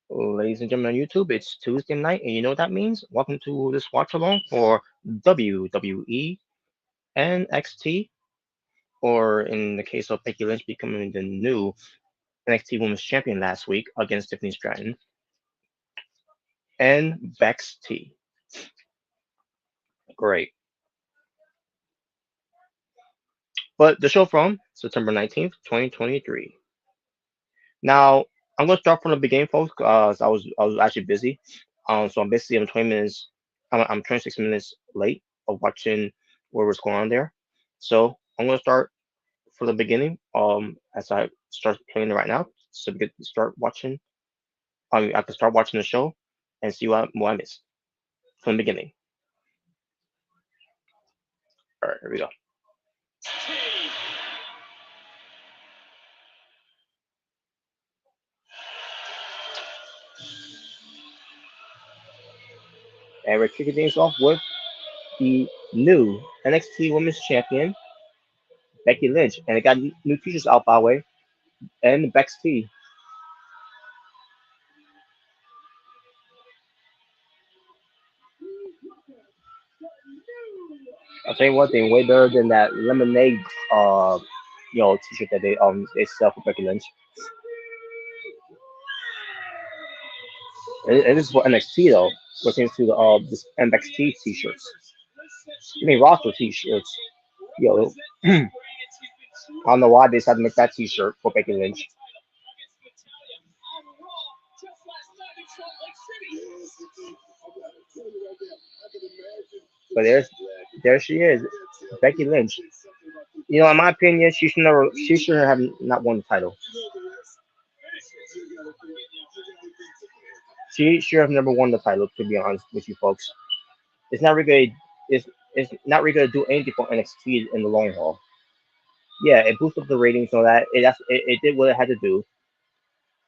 Ladies and gentlemen on YouTube, it's Tuesday night, and you know what that means? Welcome to this watch along for WWE NXT, or in the case of Becky Lynch becoming the new NXT Women's Champion last week against Tiffany Stratton and Bex T. Great. But the show from September 19th, 2023. Now, I'm gonna start from the beginning, folks, because I was actually busy. So I'm 20 minutes, I'm 26 minutes late of watching what was going on there. So I'm gonna start from the beginning. As I start playing it right now, so we could start watching. I can start watching the show and see what I missed from the beginning. All right, here we go. And we're kicking things off with the new NXT Women's Champion Becky Lynch, and it got new features out by the way, and Bex T. I'll tell you one thing, way better than that lemonade, uh, t-shirt that they sell for Becky Lynch. And this is for NXT though, pertains to the this NXT t-shirts. I mean roster t-shirts. Yo, I don't know why they decided to make that t-shirt for Becky Lynch, but there she is, Becky Lynch. In my opinion, she should have not won the title. She should have never won the title. To be honest with you folks, it's not really gonna, it's not really gonna do anything for NXT in the long haul. Yeah, it boosted up the ratings and all that. It did what it had to do,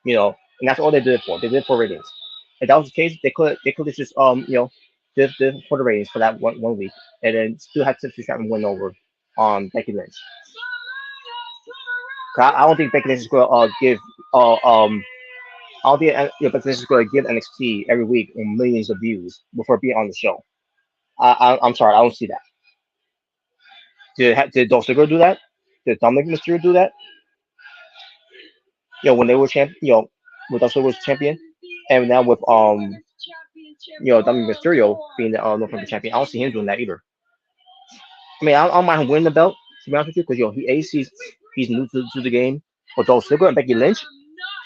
and that's all they did it for. They did it for ratings. If that was the case, they could have just did for the ratings for that one week, and then still had Tiffany Stratton win over Becky Lynch. 'Cause I don't think Becky Lynch is gonna give uh um I don't think Becky Lynch is gonna give NXT every week millions of views before being on the show. I'm sorry, I don't see that. Did Dolph Ziggler do that? Did Dominic Mysterio do that? When they were champ, with Dolph Ziggler was champion, and now with Dominic Mysterio being the North American champion, I don't see him doing that either. I mean, I don't mind him winning the belt to be honest with you, because he's new to the game. But Dolph Ziggler and Becky Lynch,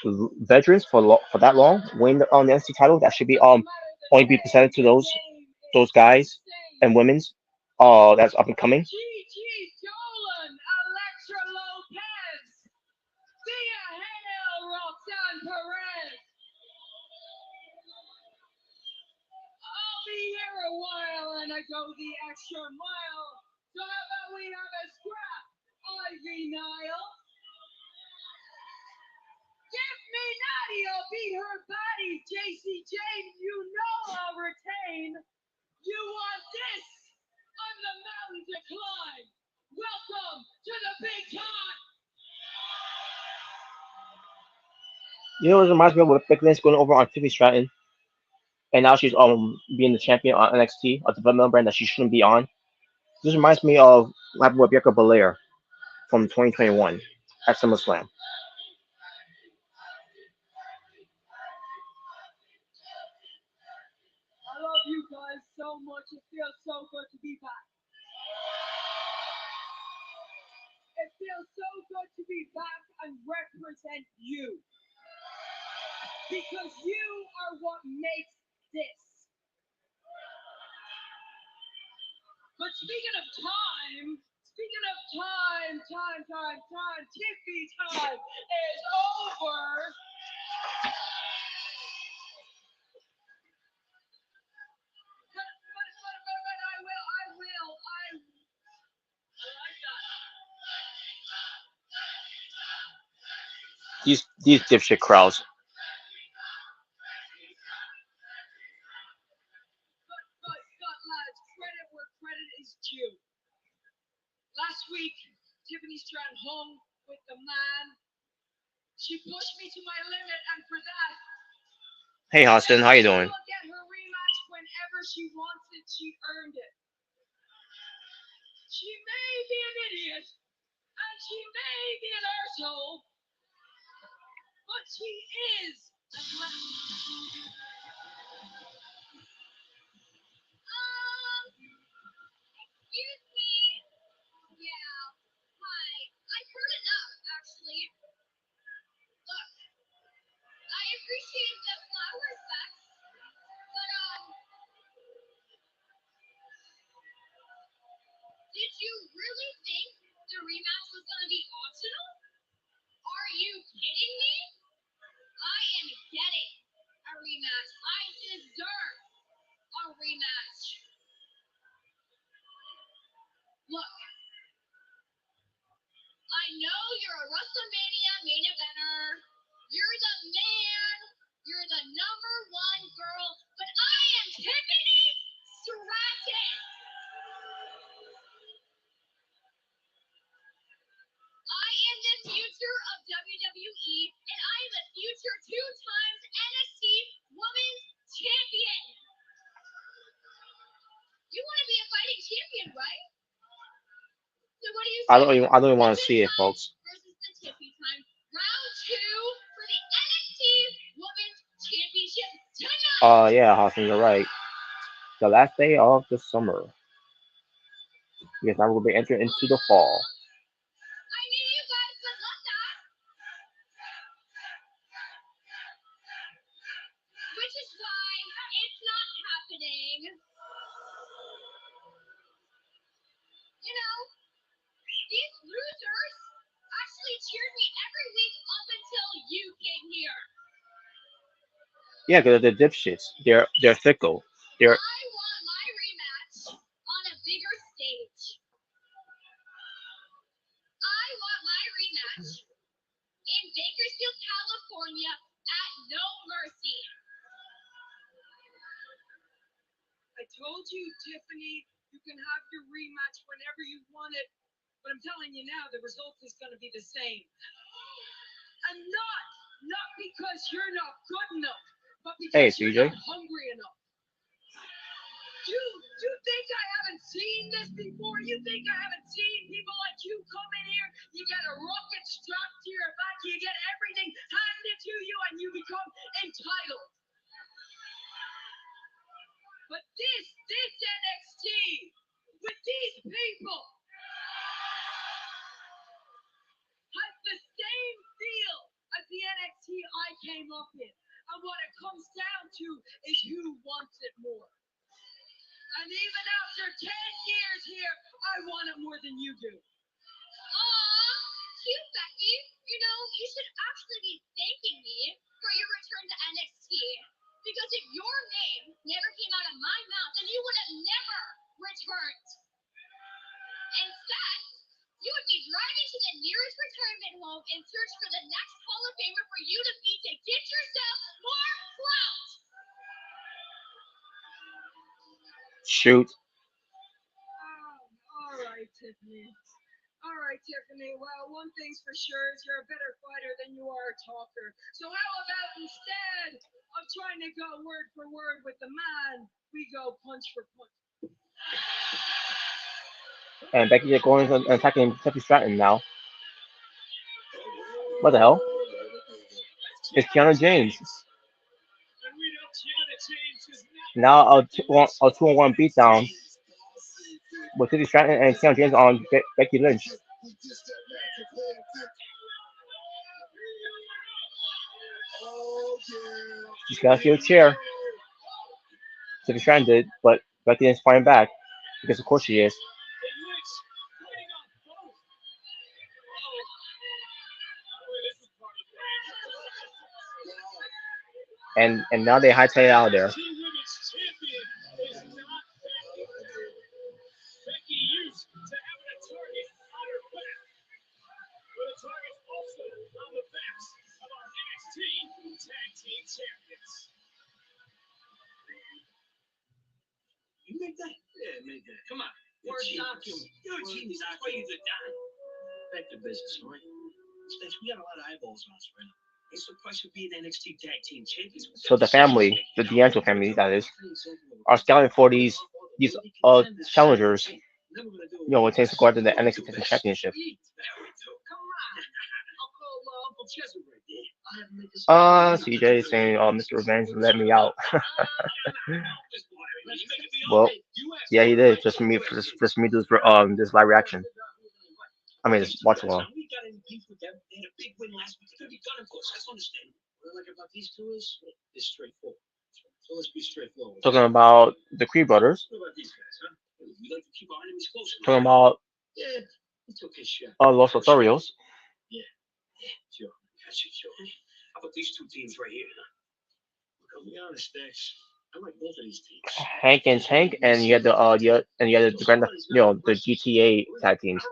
veterans for that long, win on the NXT title, that should be only be presented to those guys and women's that's up and coming. It reminds me of what Becky Lynch going over on Tiffany Stratton, and now she's being the champion on NXT, a developmental brand that she shouldn't be on. This reminds me of what happened with Bianca Belair from 2021 at SummerSlam. These dipshit crowds. Hey, Austin, how you doing? I don't even want to see it, folks. Yeah, Austin, you're right. The last day of the summer. Because now we'll be entering into the fall. Yeah, because they're dipshits. They're fickle. They're hey, CJ. Shoot. And Becky is going and attacking Tiffany Stratton now. What the hell? It's Kiana James. Now a 2-on-1 beatdown with Tiffany Stratton and Kiana James on Becky Lynch. She's got to steal a chair. Tiffany Stratton did, but Becky Lynch fighting back because of course she is. And now they hightail it out of there. Back to business, all right? Stace, we got a lot of eyeballs on us right now. So the family, the D'Angelo family, that is, are scouting for these challengers. When it takes to go after the NXT Tag Team Championship. CJ saying, Mr. Revenge let me out. Well, yeah, he did. Just for me to this this live reaction. I mean, just watch along. Talking about the Creed brothers. Talking about Los Lotharios. Hank and Tank, and you had and you had the grand, the GTA tag teams.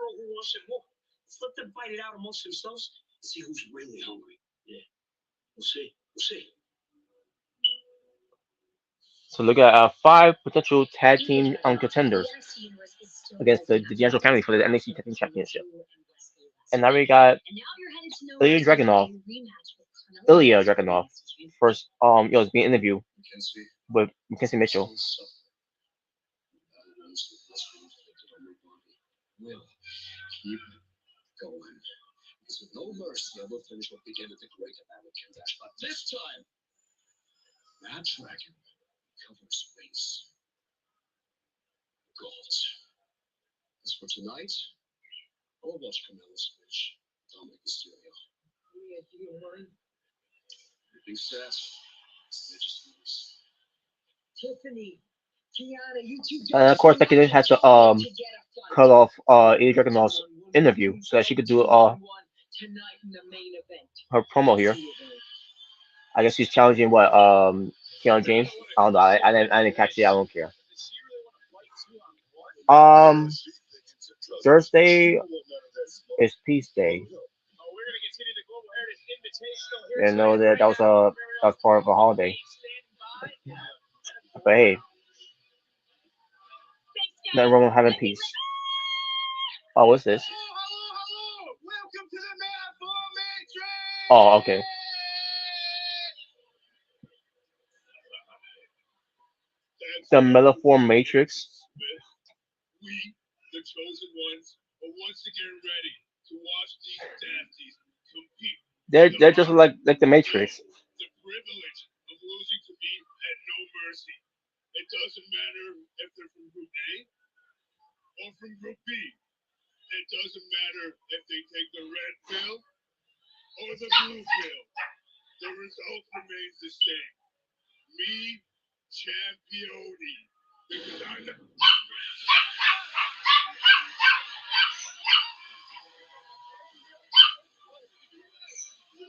So look at five potential tag team contenders against the D'Angelo family for the NXT Tag Team Championship. And now we got Ilya Dragunov. Ilya Dragunov first is being interviewed with Mackenzie Mitchell. And of course, Becky Lynch has to cut off Ilya Dragunov's interview so that she could do her promo here. I guess she's challenging what Keanu James. I don't know. I didn't catch it. I don't care. Um, Thursday is Peace Day. And know that that was part of a holiday. But hey, nothing wrong with having peace. Oh, what's this? Oh, okay. The Metaphor Matrix. They're just like the Matrix.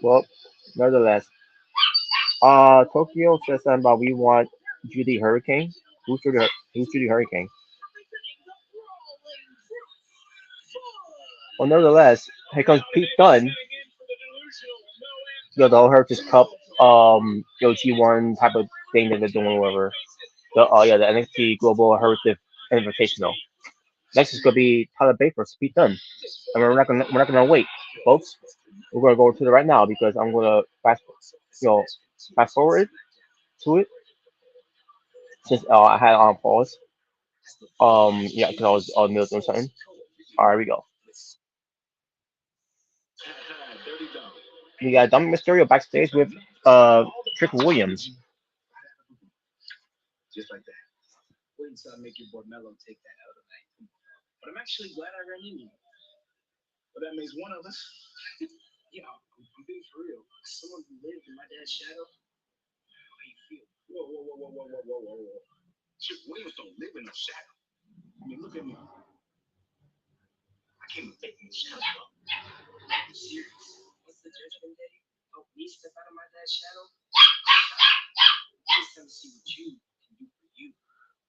Well, nevertheless, Tokyo says something about we want Judy Hurricane. Who's Judy Hurricane? Well, nevertheless, here comes Pete Dunne. The Heritage Cup, G1 type of thing that they're doing, or whatever. The NXT Global Heritage Invitational. Next is gonna be Tyler Bate versus Pete Dunne, and we're not gonna wait, folks. We're gonna go to it right now because I'm gonna fast forward to it since I had it on pause. Yeah, because I was on middle doing something. All right, we go. We got Dominic Mysterio backstage with Trick Williams.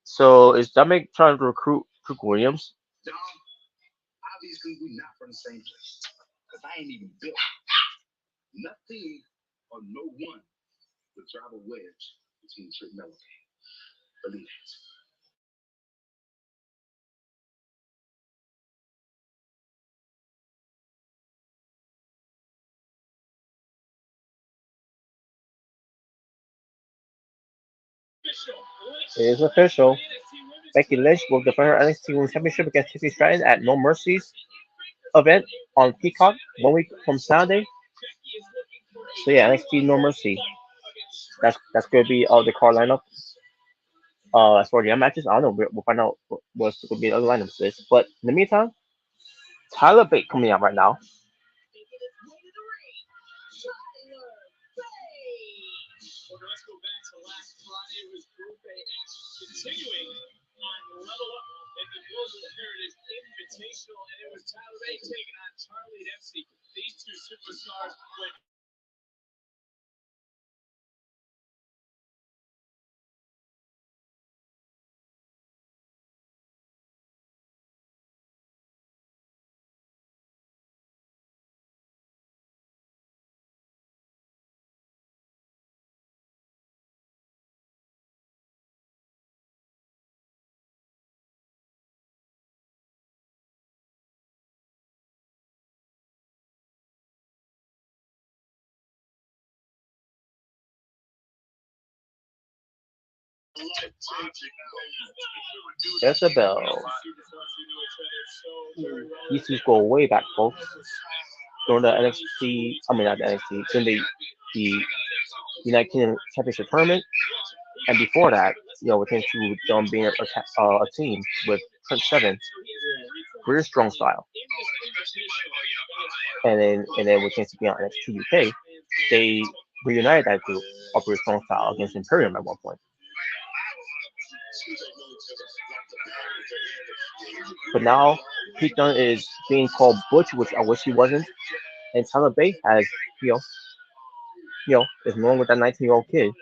So is Dominic trying to recruit Trick Williams? It is official. Becky Lynch will defend her NXT Women's Championship against Tiffany Stratton at No Mercy's event on Peacock 1 week from Saturday. So yeah, NXT No Mercy. That's gonna be the card lineup. As for the matches, I don't know. We'll find out what's gonna be the other lineups for this. But in the meantime, Tyler Bate coming out right now. Isabel. These two go way back, folks. During the NXT, I mean not the NXT, during the United Kingdom Championship tournament, and before that, we came to them being a team with Trent Seven, British Strong Style, and then we came to be on NXT UK. They reunited that group of British Strong Style against Imperium at one point. But now Pete Dunne is being called Butch, which I wish he wasn't, and Tyler Bate has you know is no longer that 19-year-old kid.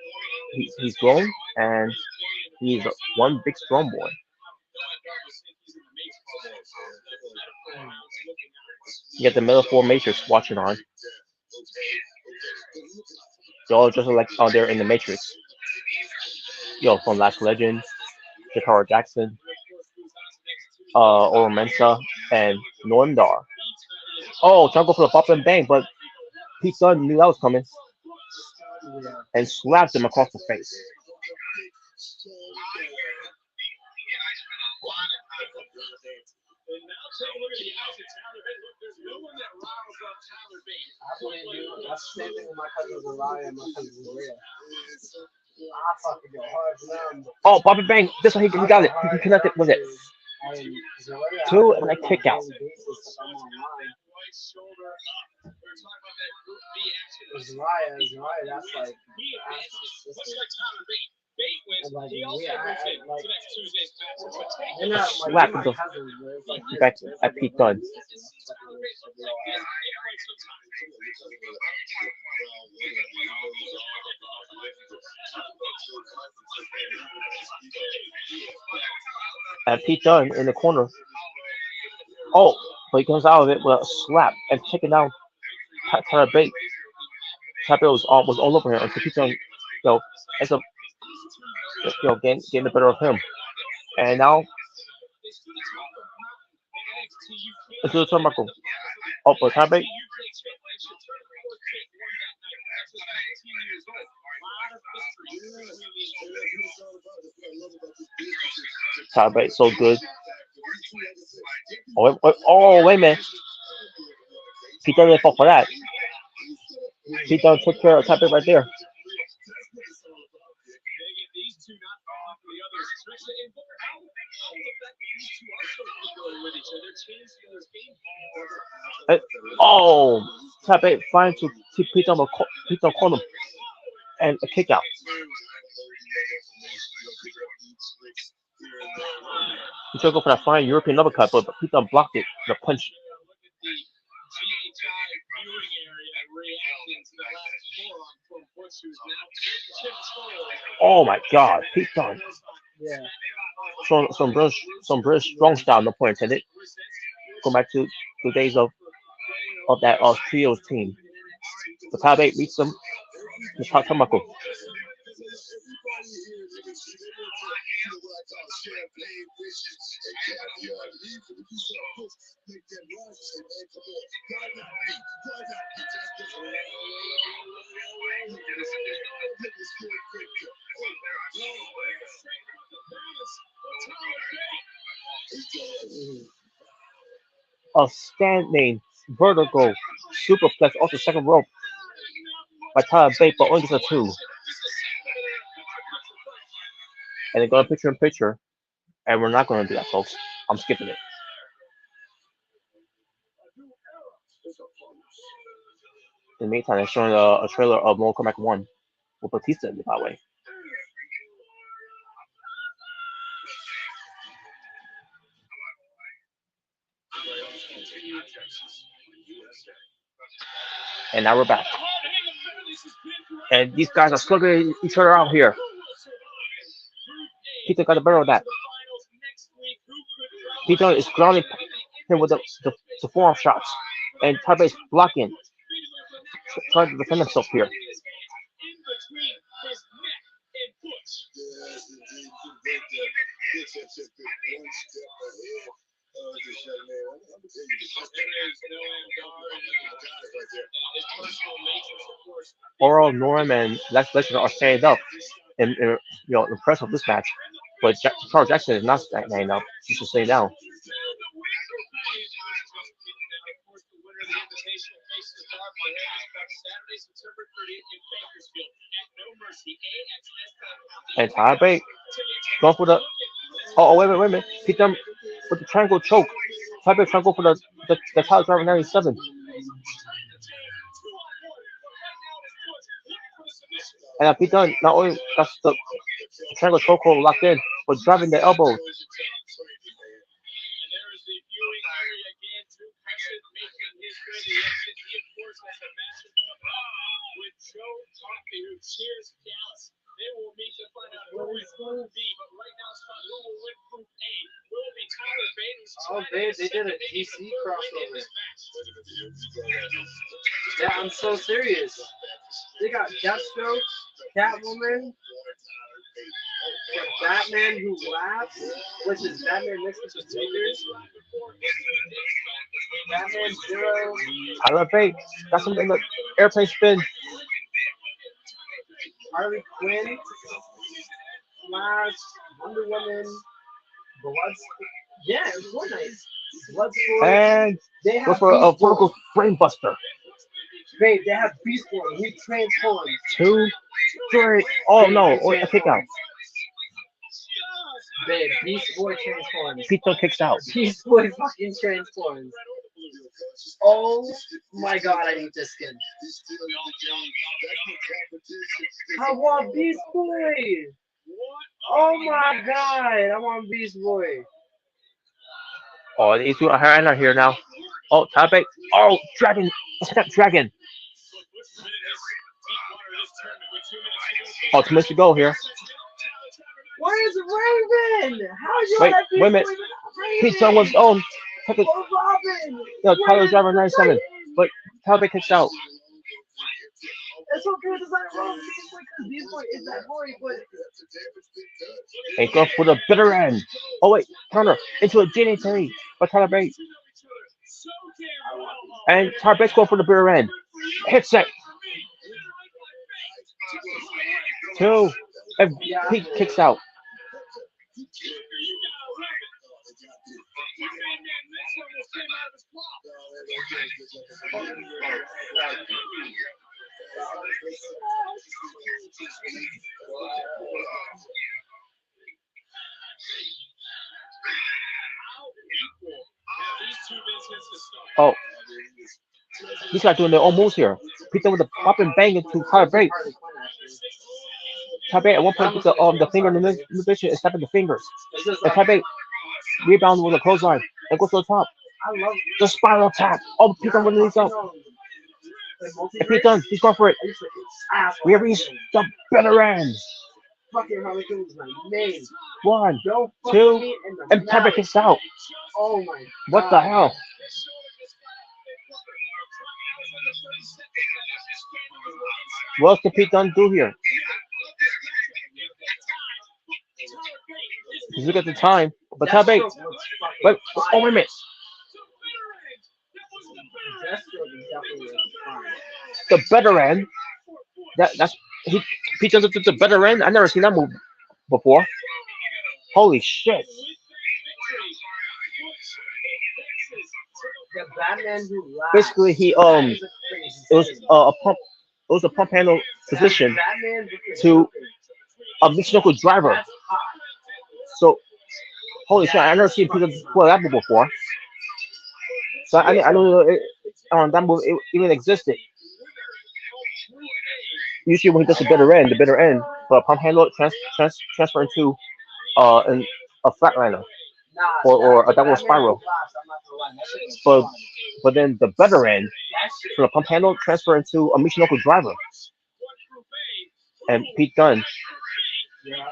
He's grown and he's one big strong boy. You get the metaphor Matrix watching on. They're all just like out there in the Matrix. From Last Legend, Jakara Jackson, Oro Mensa, and Noam Dar. Oh, trying to go for the pop and bang, but Pete Dunne knew that was coming and slapped him across the face. Oh, pop and bang! This one he got it. He connected with it. Two and a kick out. Slap into back at Pete Dunne. And Pete Dunne in the corner. Oh, but he comes out of it with a slap and taking down Tyler Bate. Tyler Bate was all over him until Pete Dunne, ends up, getting the better of him. And now into the turnbuckle. Oh, but Tyler Bate. Tyler Bate so good. Wait a minute. Pete Dunne didn't fall for that. Pete Dunne took care of Tyler Bate right there. Oh, Tyler Bate trying to keep Pete Dunne corner and a kick out. He tried to go for that fine European uppercut, but Pete Dunne blocked it. The punch. Oh my God, Pete Dunne. Some British strong style, no point intended. Go back to the days of that trios team. The Tyler Bate beats them. The top turnbuckle. A standing vertical superplex off the second rope by Tyler Bate, but only gets a two. And they go to picture in picture, and we're not going to do that, folks. I'm skipping it. In the meantime, they're showing a trailer of Mortal Kombat 1 with Batista in it, by the way. And now we're back. And these guys are slugging each other out here. Peter got the better of that. Peter is grounding him with the forearm shots. And Tyler is blocking, trying to defend himself here. Oral, Norm, and Lex Luger are standing up and impressed with this match. But Charles Jackson is not standing up. He's just staying down. And Tyler Bate going for the. Oh, wait a minute. Hit them with the triangle choke. Tyler Bate trying to go for the Tyler Driver 97. And Pete Dunne not only got the triangle chokehold locked in, but driving the elbows. Oh, they did a DC crossover. Yeah, I'm so serious. They got Deathstroke, Catwoman, Batman Who Laughs, which is Batman mixed with the Joker. Batman Zero. Tyler Bate got something in the airplane spin. Harley Quinn, Flash, Wonder Woman, yeah, it was Bloodsport. And they go for a vertical brain buster. Babe, they have Beast Boy. He transforms. 2, 3. Oh no! A kick out. Babe, Beast Boy transforms. Pete kicks out. Beast Boy fucking transforms. Oh my god, I need this skin. I want Beast Boy. Oh my god, I want Beast Boy. Oh, these two are here now. Oh, Tyler Bate. Oh, Dragon. Step Dragon. Oh, 2 minutes to go here. Where's Raven? How's your Wait a minute. Pete Dunne was on. Robin. No, Tyler Driver 97. But Tyler Bate kicks out. It's so good as I wrong because Beast Boy is that boy, but And go for the bitter end. Oh wait, counter into a DDT by Tyler Bate. And Tyler Bate's going for the bitter end. Hit set. 2. And Pete kicks out. Oh, these guys doing their own moves here. Pete Dunne with a pop and bang into Tyler Bate. Tyler Bate at one point puts the finger in the position and snapping the fingers. And Tyler Bate rebounds with a clothesline and goes to the top. I love The spiral tap. Oh, Pete Dunne with the knees up. And Pete Dunne, he's going for it. We have reached the bitter end. Fucking Harley Quinn was my name. 1, Don't fuck 2, me in the and Tyler Bate mouth. kicks out. Oh my What god. the hell? What else can Pete Dunne do here? Just look at the time. But Tyler Bate. Wait a minute. The better end. That's He Pete does it to the better end. I never seen that move before. Holy shit! The Batman who laughs. Basically, he That is a crazy it was saying. a pump. It was a pump handle That's position Batman with the to Joker. a Michinoku driver. That's hot. So holy shit! I That never is seen Pete fucking pull hot. that move before. So I Yeah. know that move even existed. Usually when he does the bitter end, but pump handle transfer into an, a flatliner Nah, or the a double Batman who spiral. laughs, I'm not gonna lie, that shit was But funny. but then the better end That shit. for the pump handle transfer into a Michinoku driver, and Pete Dunne Yeah.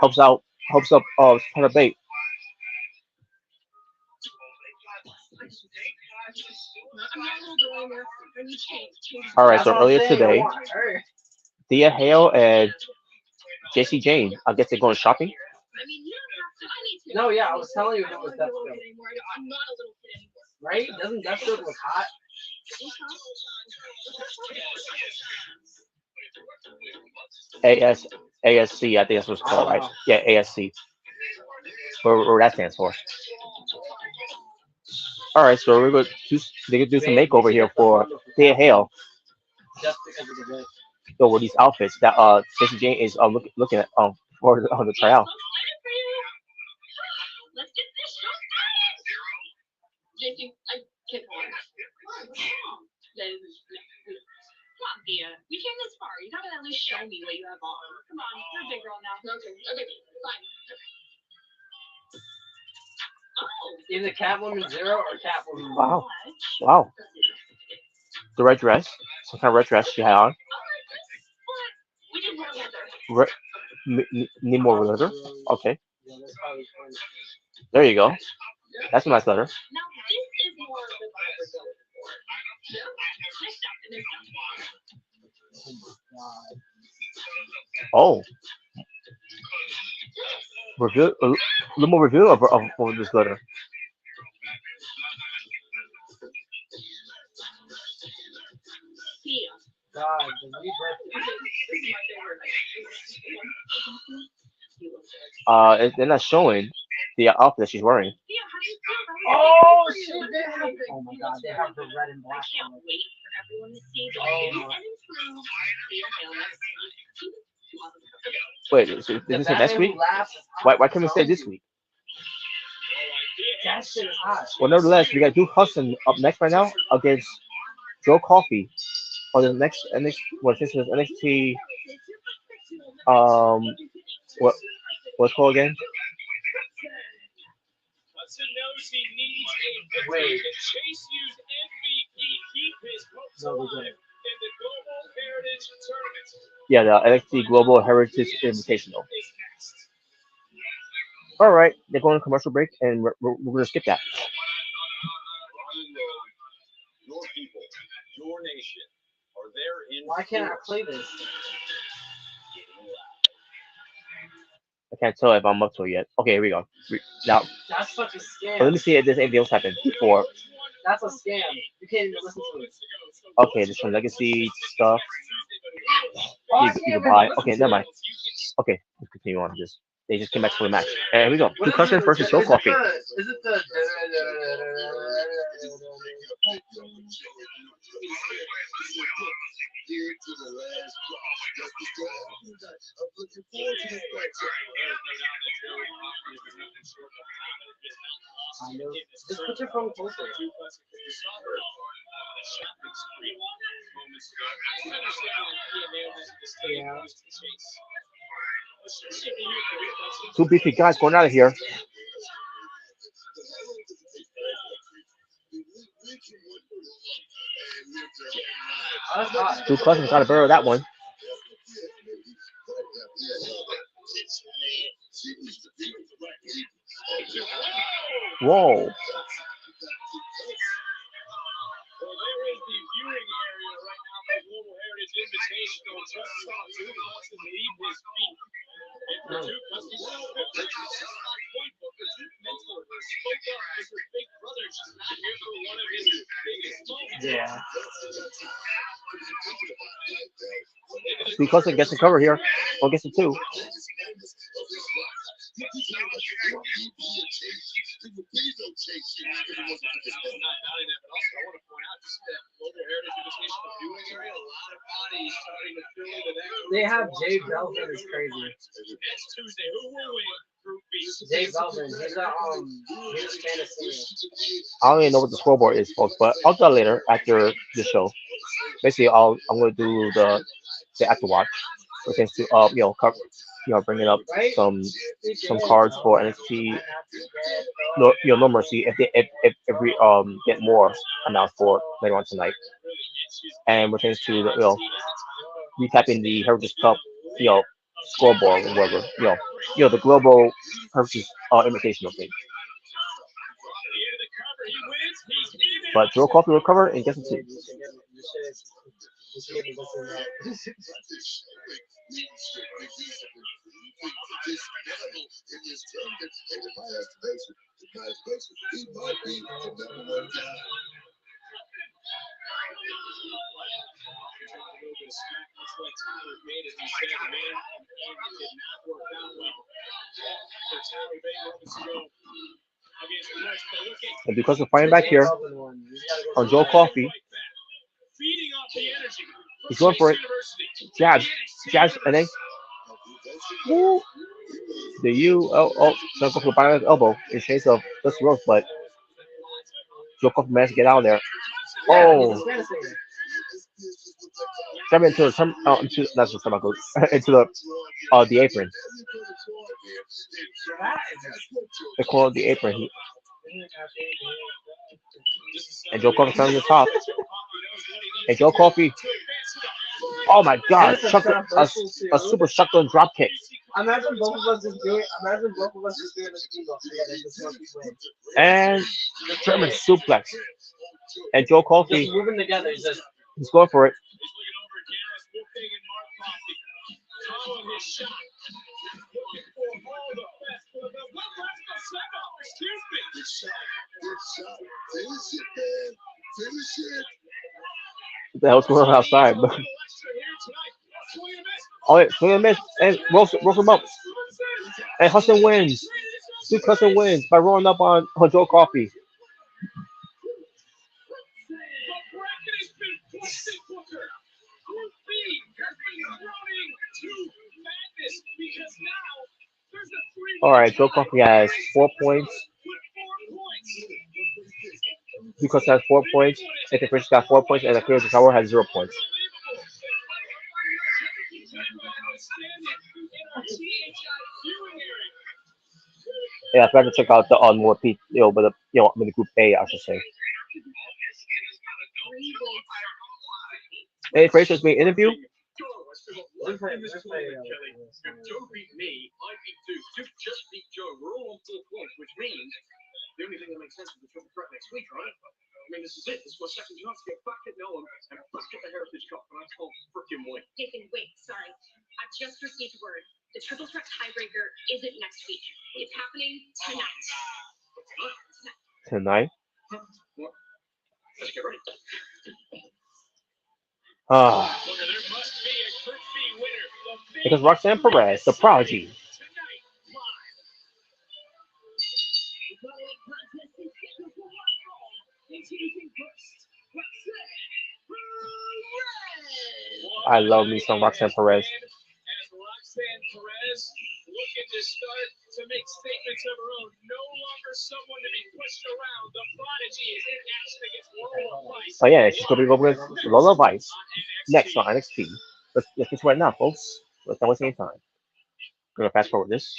helps out helps up Tanner Bate. All right, That's so what I'm earlier saying. I today, want her. Thea Hale and JC Jane, I guess they're going shopping. No, yeah, I was telling you it was Deathstroke. Right? Doesn't Deathstroke look hot? AS ASC, I think that's what it's I called, don't right? know. Yeah, ASC, or that stands for. All right, so we're going to they could do some Wait, we makeover should here get the for bundle for Thea Catwoman Hale. just because of the list. So with these outfits that Stacey Jane is looking at for the tryout. Either Catwoman Zero or Catwoman 1. Wow, wow, the red dress, some kind of red dress she had on. Re- need more leather. Possibly. Okay, Yeah, that's probably fun. there you go. That's a nice leather. Oh my god. Oh, review a little more review of this leather. God, the rebirth. They're not showing the outfit that she's wearing. Oh shit, they have. Oh my god, they have the red and black on it. Oh, Wait, so the didn't it say next Batman week? who laughs is Why hot. can't we say Telling this you, week? that shit is hot. Well, nevertheless, we got Duke Hudson up next right now against Joe Coffey on the next this is NXT um what what's it called again? Wait, no, they didn't. Yeah, the NXT Global Heritage Invitational. All right, they're going to commercial break, and we're gonna skip that. Why can't I play this? I can't tell if I'm up to it yet. Okay, here we go. Now, That's such a let scam. me see if there's anything else happened before. That's a scam. You can't even listen to it. Okay, there's some legacy stuff Oh, I you can't can even buy. listen Okay, to never mind. it. Okay, let's continue on this. They just came back for the match. And here we go. What Two is it? Cousins versus Joe Is it Coffey. the? Is it the? I know. Just put your phone closer. Yeah. Two beefy guys going out of here. That's hot. Two Cousins got to burrow that one. Whoa. Yeah. Because it gets the cover here, or gets it too. They have Jay Belvin is crazy. Jay Belvin, he's a fantasy. I don't even know what the scoreboard is, folks, but I'll do that later after the show. Basically, I'm gonna do the after watch, which is to bringing up some some cards for NXT. No, no mercy. If we get more announced for later on tonight, and which is to recapping the Heritage Cup, scoreboard or whatever, the global Heritage invitational thing. But Joe Coffey recovered and gets it too. And because of fighting back here on Joe Coffey, he's going for it. Jabs, jabs, and then woo, the gonna go for the bottom of his elbow in chase of this rope, but Joe Coffey managed to get out of there. Oh, jump into the into that's just about into the apron. They call it the apron. And Joe Coffey on the top. And Joe Coffey. Oh my God! A super shotgun drop kick. Imagine both of us just doing. Imagine both of us just doing this ego together. Just one win. And German suplex. And Joe Coffey. Just moving together. Just. He's going for it. What the hell's going on outside? Oh, wait, swing and miss, and rolls him up. And Hudson wins. Duke Hudson wins by rolling up on Joe Coffey. All right, Joe Coffey has 4 points. Because has 4 points. Nathan Fish got 4 points, and Akira Tower has 0 points. Yeah, I forgot to check out the more but the group A, I should say. Hey, Fraser's being interviewed. Tonight. Ah. Because Roxanne Perez, the prodigy. I love me some Roxanne Perez. Oh yeah, she's gonna be over with Lola Vice next on NXT. Let's get to it now, folks. Let's not waste any time. Gonna fast forward this.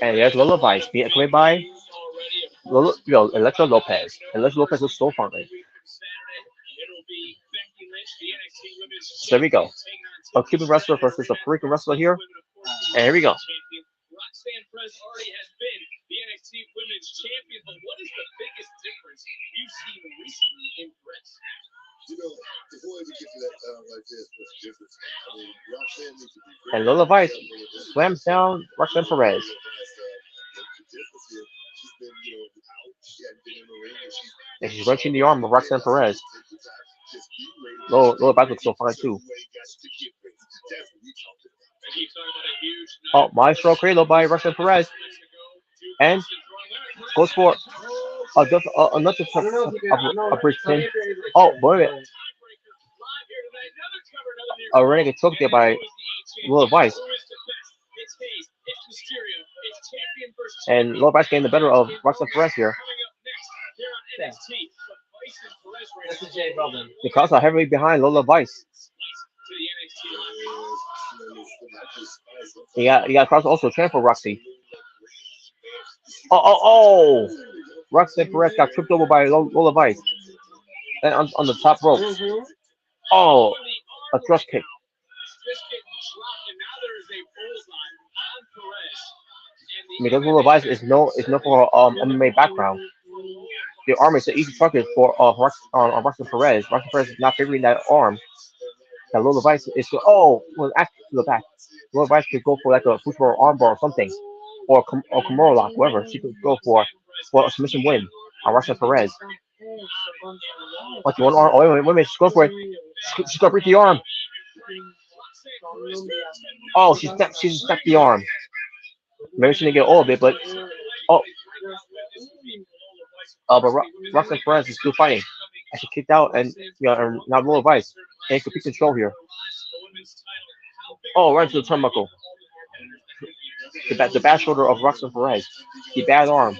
And there's Lola Vice being accompanied by Electra Lopez. Electra Lopez was so fun. So there we go. A Cuban wrestler versus a freaking wrestler here. And here we go. And Lola Vice slams down Roxanne Perez. And she's wrenching the arm of Roxanne Perez. Lola Vice looks so fine too. Oh, Maestro Cradle by Roxanne Perez. And goes for another a bridge pin. Oh, boy. A renegade choke there by Lola Vice. And Lola Vice getting the better of Roxanne Perez here. The crowds are heavily behind Lola Vice. You got crowds also cheering for Roxy. Oh! Roxanne Perez got tripped over by Lola Vice. And on the top rope. Oh, a thrust kick. Because Lola Vice is no for MMA background. The arm is an easy target for Roxanne Perez. Roxanne Perez is not favoring that arm. That Lola Vice is well, actually to the back. Lola Vice could go for like a push for armbar or something, or Kimura lock, whatever. She could go for a submission win on Roxanne Perez. Like one arm. Oh, wait a minute. She's going for it. She's gonna break the arm. Oh, she just snapped the arm. Maybe she didn't get all of it, but oh, but Roxanne Perez is still fighting. And she kicked out, and now Lola Vice. And complete control here. Oh, right into the turnbuckle. The bad shoulder of Roxanne Perez. The bad arm.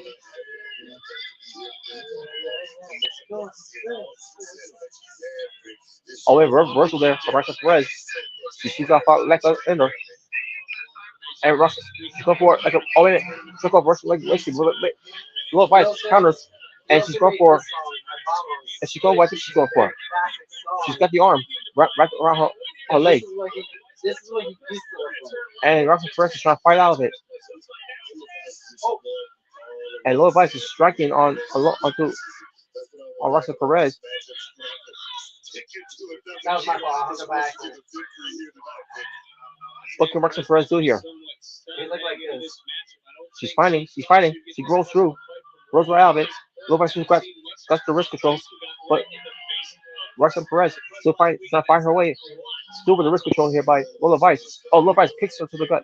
Oh, wait, reversal there for Roxanne Perez. She's got like a ender. And Roxanne, she's going for like a, oh wait, she's going for reversal like Lola Vice counters. And she's going for, and she's going, what I think she's going for. She's got the arm right around her leg. And Roxanne Perez is trying to fight out of it. And Lola Vice is striking onto Roxanne Perez. What can Roxanne Perez do here? She's fighting. She rolls through. Rolls right out of it. Lola Vice got the wrist control. But Roxanne Perez still trying to find her way. Still with the wrist control here by Lola Vice. Oh, Lola Vice kicks her to the gut.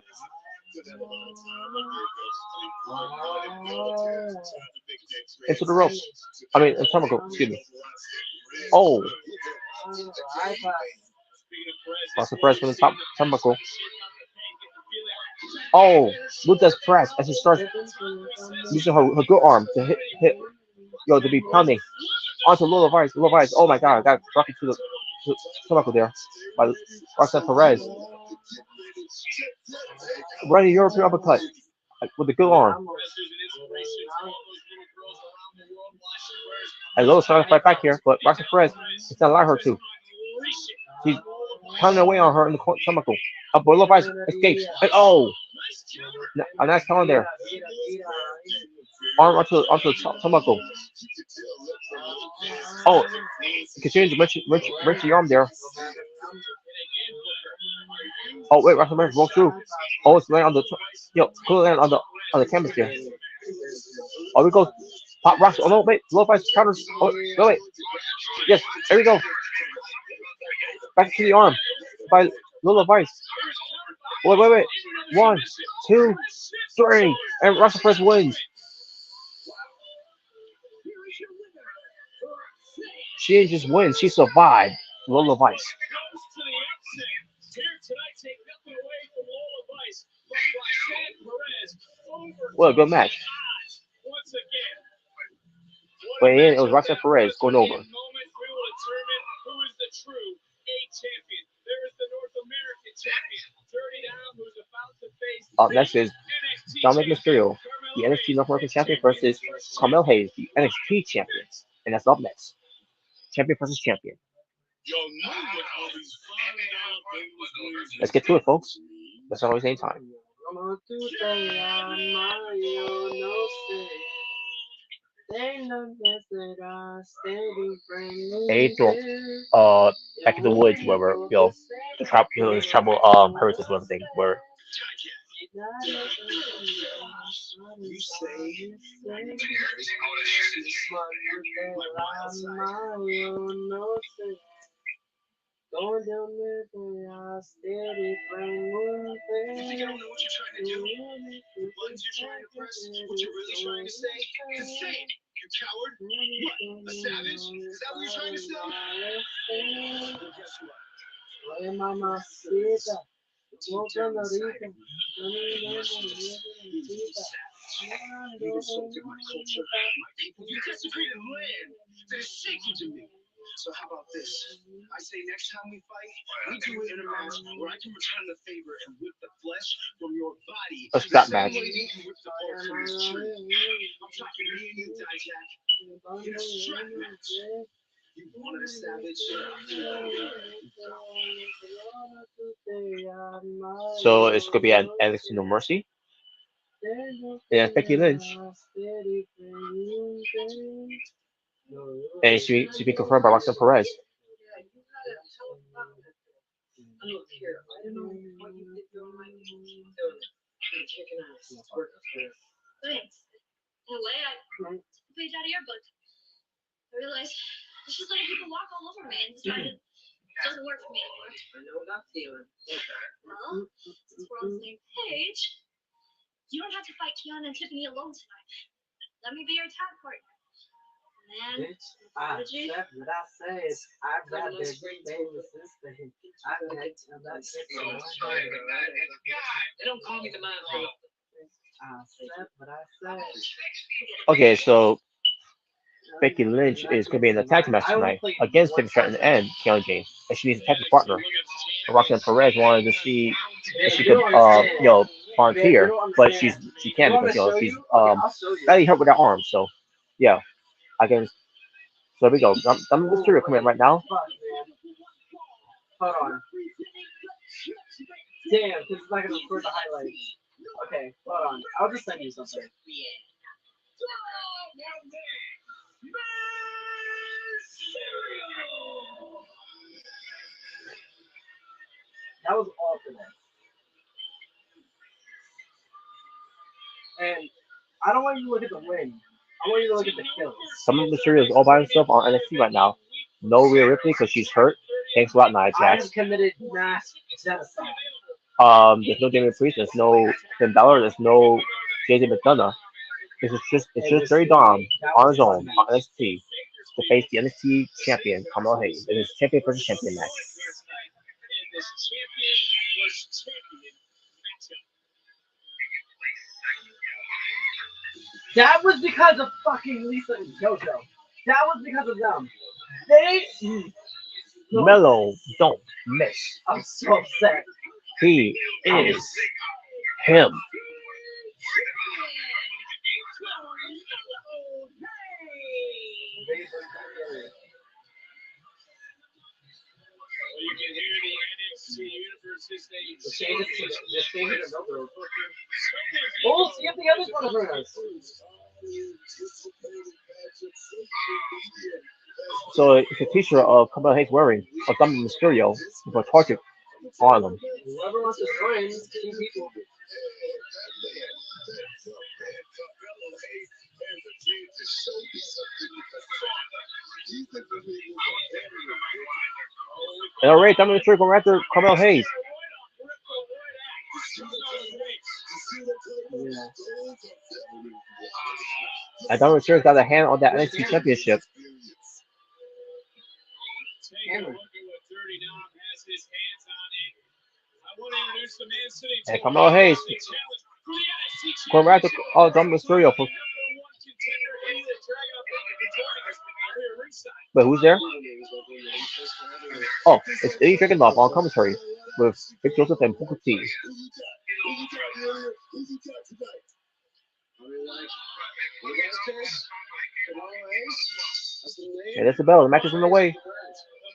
Into the ropes. I mean, turnbuckle, excuse me. Oh. Roxanne Perez from the top turnbuckle. Oh, Luta's press as she starts using her good arm to hit, to be pounding onto Lola Vice. Lola Vice, oh my god, got dropped to the turnbuckle there by Roxanne Perez. Running European uppercut with a good arm. And Lola's trying to fight back here, but Roxanne Perez is not allowing her to. She's pounding away on her in the turnbuckle. But Lola Vice escapes. And oh! A nice pound there. Arm onto the turnbuckle. Oh! Continues to wrench the arm there. Oh wait, Roxanne Perez rolls through. Oh, it's laying on the cool land on the canvas here. Oh, we go. Pop rocks. Oh no, wait. Low Vice counters. Oh wait. Yes, there we go. Back to the arm by Lola Vice. Wait. 1, 2, 3, and Roxanne Perez wins. She didn't just win. She survived. Lola Vice. Well, good match. But in the end, it was Roxanne Perez going over. Up next is Dominic Mysterio, the NXT North American Champion versus Carmel Hayes, the NXT Champion. And that's up next. Champion versus champion. Let's get to it, folks. That's not always any time. tú te llamas, yo no sé. Tengo que será steady April, frente. back in the woods where we're, the trouble hurts is one thing where Donde me a steady frente. Oye, mamacita, buscando ahorita. a scrap match. So it's gonna be an NXT No Mercy and Becky Lynch, and she be confirmed by Roxanne Perez. That's what I said. I got that famous system. I got that system. I said what I said. Okay, so Becky Lynch is gonna be in the tag team match tonight against Tiffany Stratton and Kiana James, and she needs a tag team partner. And Roxanne Perez wanted to see if she could, volunteer, but she can't because she's badly hurt with her arm. So yeah, I can. So there we go. I'm Mysterio coming in right now. Hold on. Damn, because it's not going to record the highlights. Okay, hold on. I'll just send you something. That was all today. And I don't want you to look at the win. I want you to look at the kills. Some of Mysterio is all by himself on NXT right now. No Rhea Ripley because she's hurt. Thanks a lot, Nia I Jax. have committed mass genocide. There's no Damian Priest. There's no Finn Balor. There's no JJ McDonough. It's just Jerry Dom on his own on NXT to face the NXT champion Carmelo Hayes in his champion versus champion match. That was because of fucking Lisa and JoJo. That was because of them. They. Melo don't miss. I'm so upset. He is him. Oh, see if the others want to bring us. So it's a t-shirt of Carmelo Hayes wearing a Dominic Mysterio with a target on him. Whoever wants to join, 2 people. And alright, Dominic Mysterio going after Carmelo Hayes. Yeah. And Dominic Mysterio's got a hand on that NXT championship. And Carmelo Hayes going after Dominic Mysterio. Wait, who's there? Oh, it's Eddie Dragunov on commentary with Vic Joseph and Booker T. And that's the bell. The match is on the way.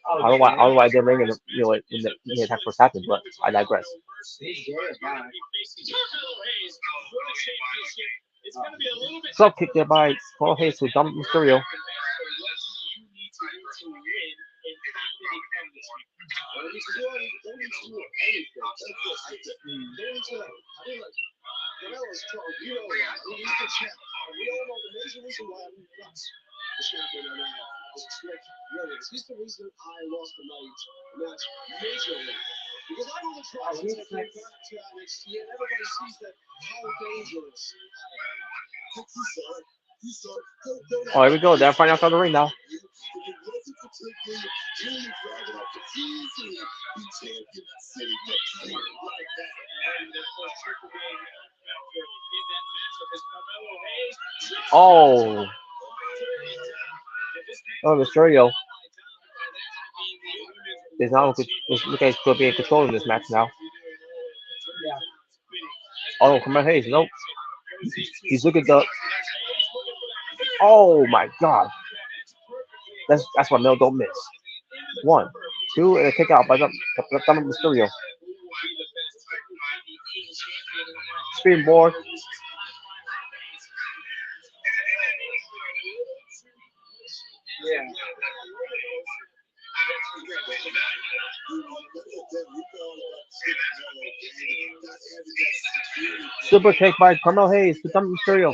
I don't know why they're ringing, when the attack first happened, but I digress. Sub kick there by Carl Hayes to Dominic Mysterio. Oh, here we go. They're finding outside the ring now. Oh, oh, Mysterio is now is still being controlled in this match now. Oh, come on, Hayes. Nope. He's looking at the. Oh my God. That's what Mel don't miss. One, two, and a kick out by Dominic Mysterio. Springboard. Yeah. Super kick by Carmel Hayes to Dominic Mysterio.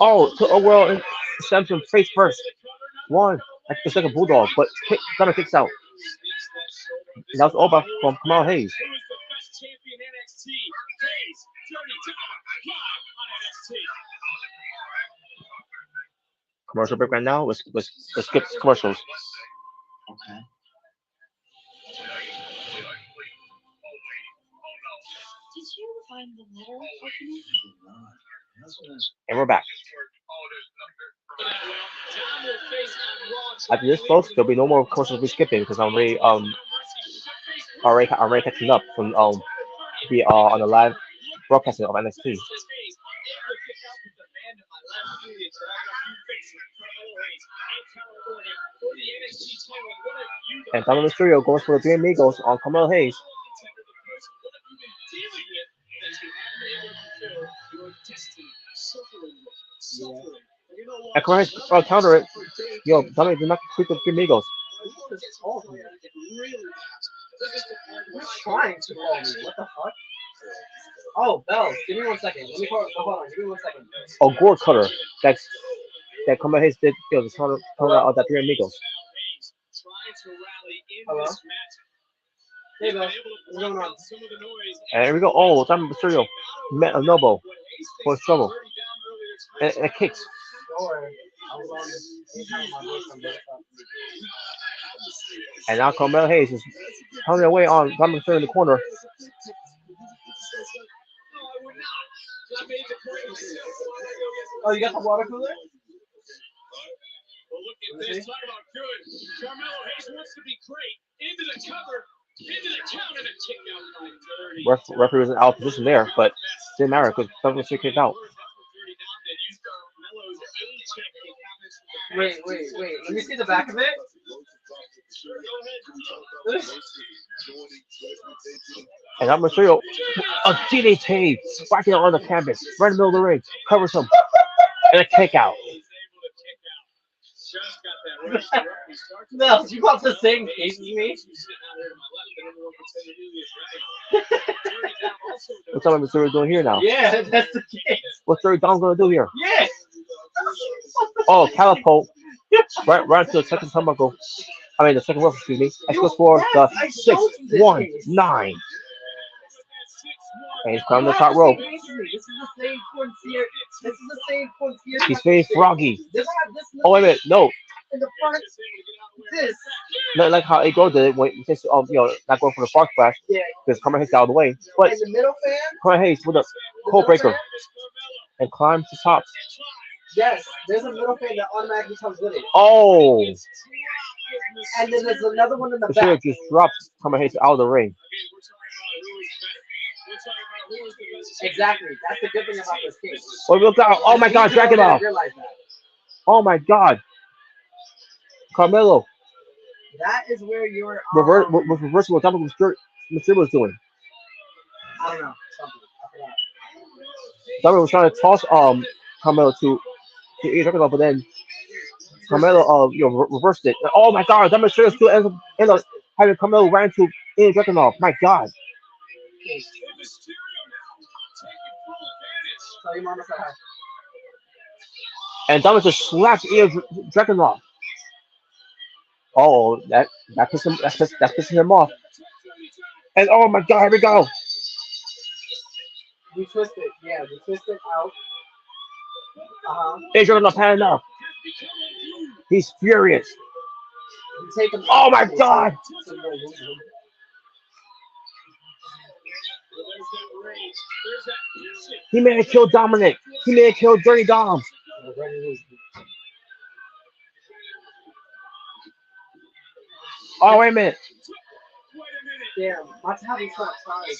Oh, to Overall Samson face first. One. It's like a bulldog, but Dominic kicks out. That was over from Carmel Hayes. Commercial break right now. Let's skip commercials. Okay. And we're back. After this, folks, there'll be no more commercials we skipping because I'm already catching up from the on the live broadcasting of NXT. And Dominic Mysterio goes for the Three Amigos on Carmelo Hayes. And Carmelo Hayes counter it. Yo, Dominic did not complete the Three Amigos. Who's trying to call me? What the fuck? Oh, Bell, give me 1 second. Hold on, give me 1 second. Oh, Gore Cutter. That Carmelo Hayes did. Yo, the counter out that Three Amigos. Hello? Hey, Bell. What's going on? And here we go. Oh, Dominic Mysterio met a elbow for his trouble. And it kicks. Don't worry. I was on anytime my voice on both sides. And now Carmelo Hayes is pounding away on Dominic Mysterio in the corner. Oh, you got the water cooler? Referee was in out of position there, but didn't matter because Dominic Mysterio kicked out. Wait. Let me see the back of it. And Dominic Mysterio, a DDT, whacking it on the canvas, right in the middle of the ring, covers him, and a kick out. Mel, you want the same case as me? What's Dominic Mysterio doing here now? Yeah, that's the case. What's Terry Dom gonna do here? Yeah. Oh, Calipo, right to the second turnbuckle. I mean the second rope, excuse me. And goes for the 6-1-9. And he's climbing the top rope. This is the same frontier. This is the same frontier. He's very froggy. This have this Oh wait a minute, no. in the front. This. Not like how Ego did it when he says, not going for the frog splash Yeah. because Carmelo Hayes got out of the way. But And the middle fan. Carmelo Hayes with a cold breaker and climbs the top. Yes, there's a middle fan that automatically comes with it. Oh, And then there's another one in the Mysterio back. just drops Carmelo Hayes out of the ring. Exactly. That's the good thing about this case. Oh, look out. Oh my God, Dragon Ball. Realize that. Oh my God. Carmelo, That is where you're. reversing what Dominic Mysterio was doing. I don't know. Something. I forgot. Dominic was trying to toss Carmelo to Ilya Dragunov, but then Carmelo reversed it. Oh my God! Dominic Mysterio still ends up having Carmelo ran to Ilya Dragunov. My God! Tell your mama say hi. And Dominic just slaps Ilya Dragunov. Oh, that's pissing him off. And oh my God, here we go. We twist it. Yeah, we twist it out. Ilya Dragunov had enough. He's furious. You take him Oh out. my God! So you don't lose him. He may have killed Dominic. He may have killed Dirty Dom. You're ready to lose him. Oh wait a minute. Damn, my tablet's not tied.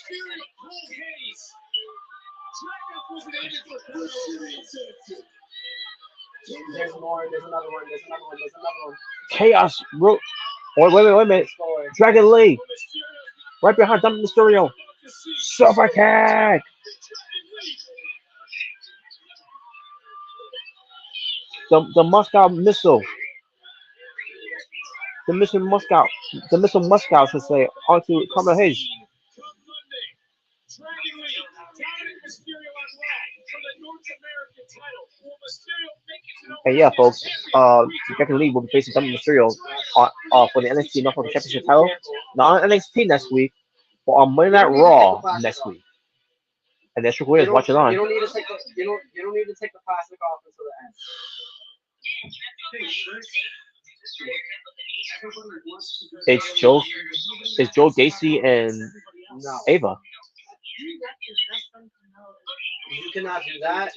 There's more. There's another one. There's another one. There's another one. Chaos. Wait a minute. Score. Dragon Lee. Right behind Dominic Mysterio. Super kick. The Moscow missile. The missile Moscow. The missile Moscow should say onto Carmelo Hayes. And yeah, folks, Dragon Lee will be facing Dominic Mysterio for the NXT North American Championship title, not on NXT next week, but on Monday Night Raw next week. And that's your is watching on. You don't need to take the. You don't need to take the plastic off until the end. It's Joe Gacy and No, Ava. you cannot do that.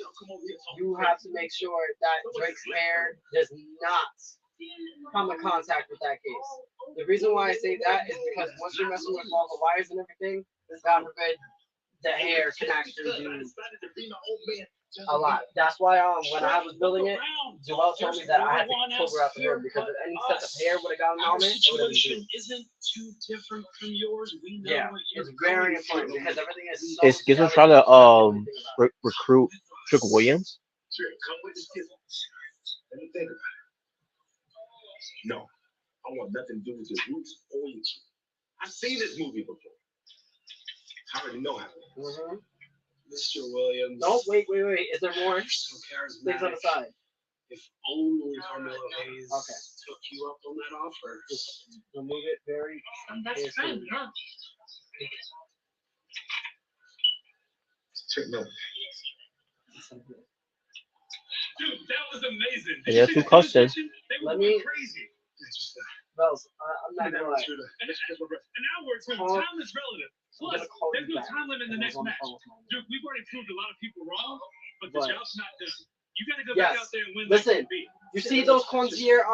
You have to make sure that Drake's hair does not come in contact with that case. The reason why I say that is because once you're messing with all the wires and everything, God forbid, the hair can actually do a lot. That's why when I was building it, Joel told me that I had to cover out the hair because if any set of hair would have gotten on it, it would have been yeah, it's very important because everything is so. Is Gizmo trying to recruit Trick Williams? Let me think about it. No, I want nothing to do with your roots or your truth. I've seen this movie before. I already know how it is. Mm-hmm. Mr. Williams. No, wait. Is there more? So Things on the charismatic. side. If only Carmelo Hayes Okay. took you up on that offer. Just remove it very carefully. Check no. Dude, that was amazing. And yeah, two customs. Let me. Just Bells, I'm not gonna lie. And now we're to Call- time is relative. I'm Plus, gonna call there's you no back. time limit in the I next was on the match. phone with my mom. Dude, we've already proved a lot of people wrong, but the But- job's not done. You gotta go Yes. back out there and win Listen, like beat. You see those concierge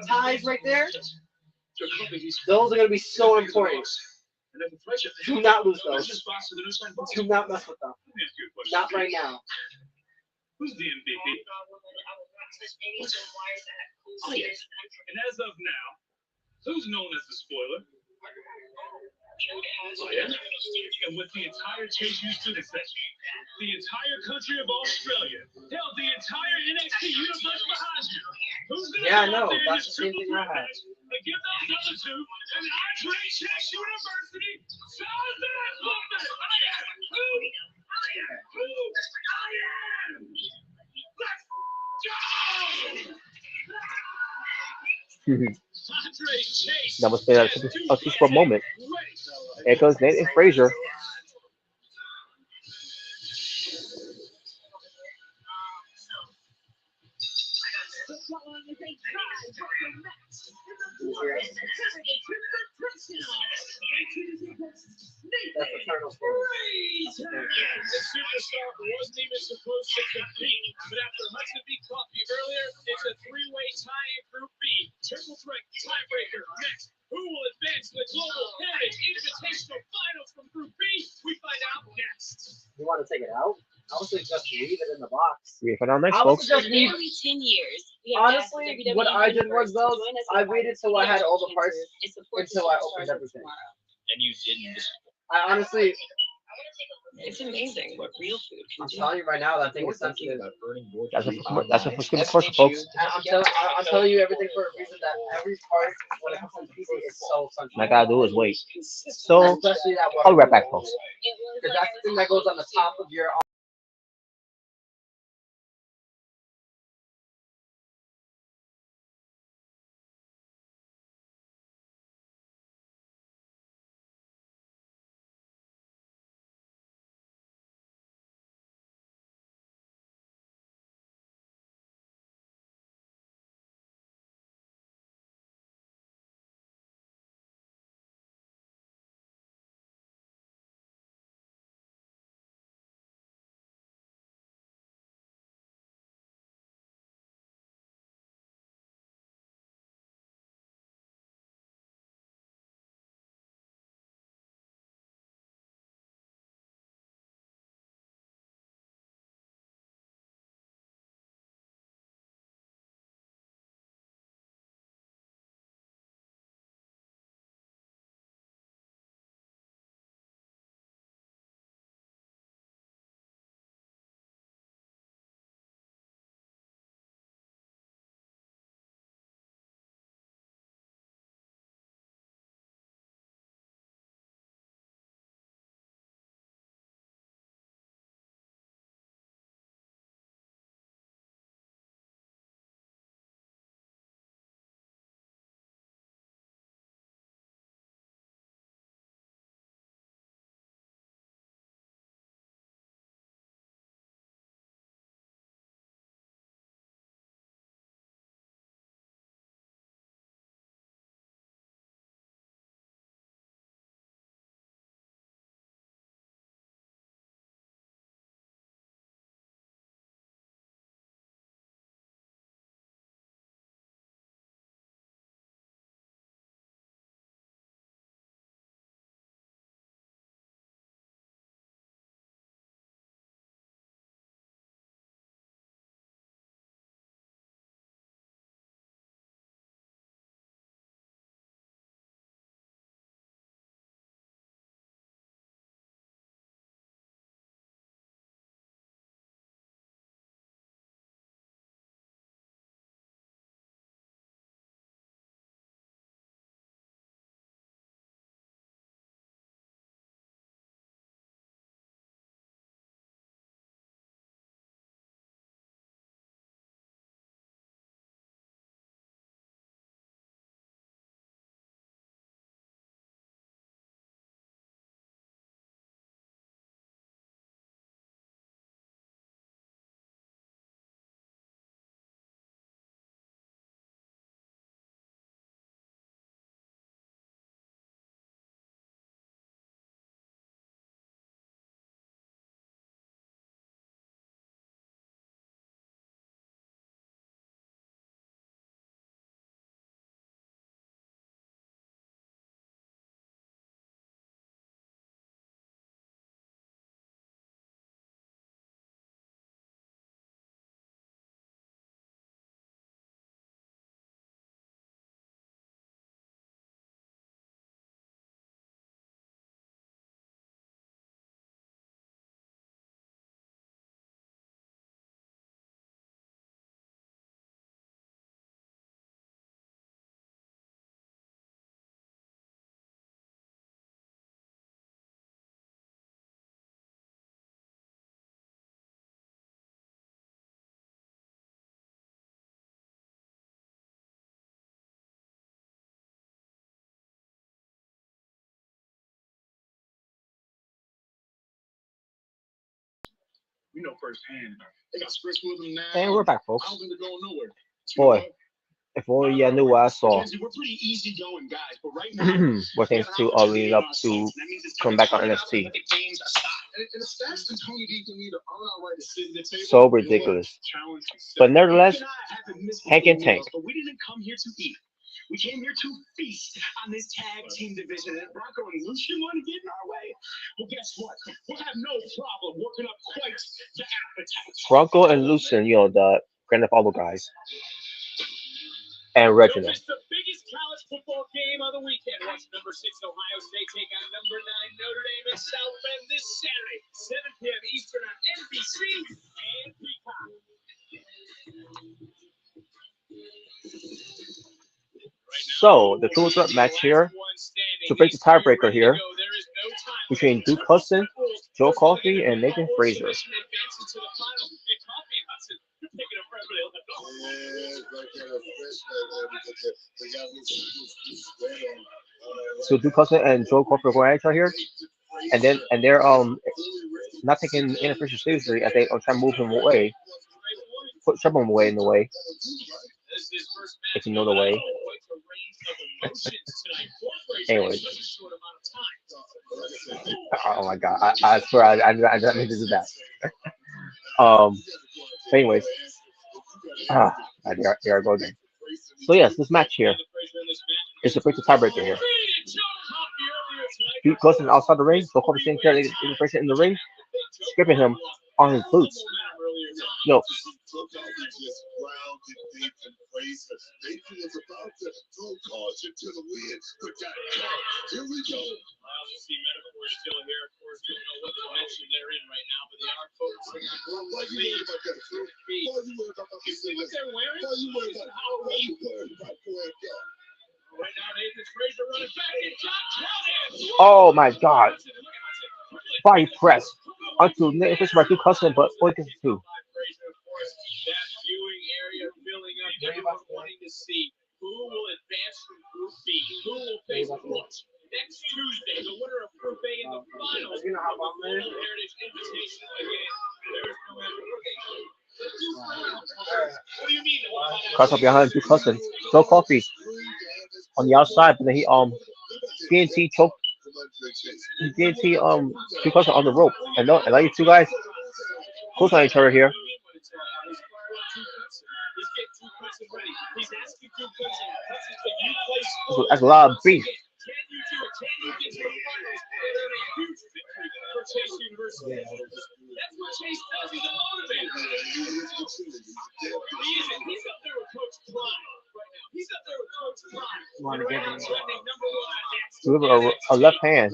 ties right there? Those are gonna be so important. Do not lose those. Do not mess with them. Let me ask you a question. Not right now. Who's the MVP? Oh, yes. And as of now, who's known as the spoiler? Oh, yeah? And with the entire Chase U student section, the entire country of Australia, hell, the entire NXT universe behind you. Who's gonna Yeah, I go know. out there in That's this the same triple thing I threat had. match and give those other two an Andre Chase University Southern moment? I am who I am. Let's go! Andre Chase. That must be a super moment. Here goes Nate and Frazier. That's the turtle story. The superstar wasn't even supposed to compete, but after Hudson beat Coffee earlier, it's a three-way tie in Group B. Triple threat tiebreaker next. Who will advance to the Global Heritage Invitational Finals from Group B? We find out next. You want to take it out? I would suggest leave it in the box. We find out next, I would folks. suggest leave. Nearly 10 years. Honestly, what I did was, though, I waited till I had all the parts until I opened everything. Tomorrow. And you didn't. I honestly, It's amazing what real food can I'm do. telling you right now, that thing You're is thinking sensitive. about earning more That's a free that's a online skip ads. commercial, folks. And I'm telling you everything for a reason that every part when it comes to PC is so All I sensitive. gotta do is wait. So Especially that I'll water be right back, control. folks. Because that's the thing that goes on the top of your. We know firsthand. They got scripts with them And now. we're back, I folks. don't think they're going nowhere. So, Boy, if only I knew what I saw. Mackenzie, we're pretty easygoing guys, but right now, Well, thanks to leading up to coming back on NXT. and the stats and Tony D can either earn our right to sit at the table. So You know what? ridiculous. Challenge accepted. But nevertheless, Hank and I haven't missed Hank any and Tank. meals, but we didn't come here to eat. We came here to feast on this tag team division, and if Bronco and Lucian want to get in our way, well, guess what? We'll have no problem working up quite the appetite. Bronco and Lucien, the Grand Theft Auto guys. and Reginald. It's the biggest college football game of the weekend. Watch number 6 Ohio State take on number 9 Notre Dame in South Bend this Saturday, 7 p.m. Eastern on NBC and Peacock. So the triple threat match here to break the tiebreaker here between Duke Hudson, Joe Coffey, and Nathan Frazier. So Duke Hudson and Joe Coffey are going at each other here, and they're not taking Nathan Frazier seriously as they are trying to move him away, put some of him away in the way, if you know the way. Anyway. Oh my god, I swear I didn't mean to do that. Anyways, here I go again. So yes, this match here is to break the tiebreaker here. Duke Cousins outside the ring, so Kobe taking care of the person in the ring, skipping him on his boots. Yo. Oh my god. Body press onto Nathan Fisher by Duke Hudson, but only gets two. Viewing area filling up. Everyone wanting to see who will advance from Group B, who will face next Tuesday, the winner of Group A in the finals of the Global Heritage Invitational again. There's no application. What do you mean? Cuts up behind Duke Hudson. Joe Coffey on the outside, but then he DNT choke. DNT Duke Hudson on the rope, and now you two guys close on each other here. That's a lot of beef. Deliver a left hand,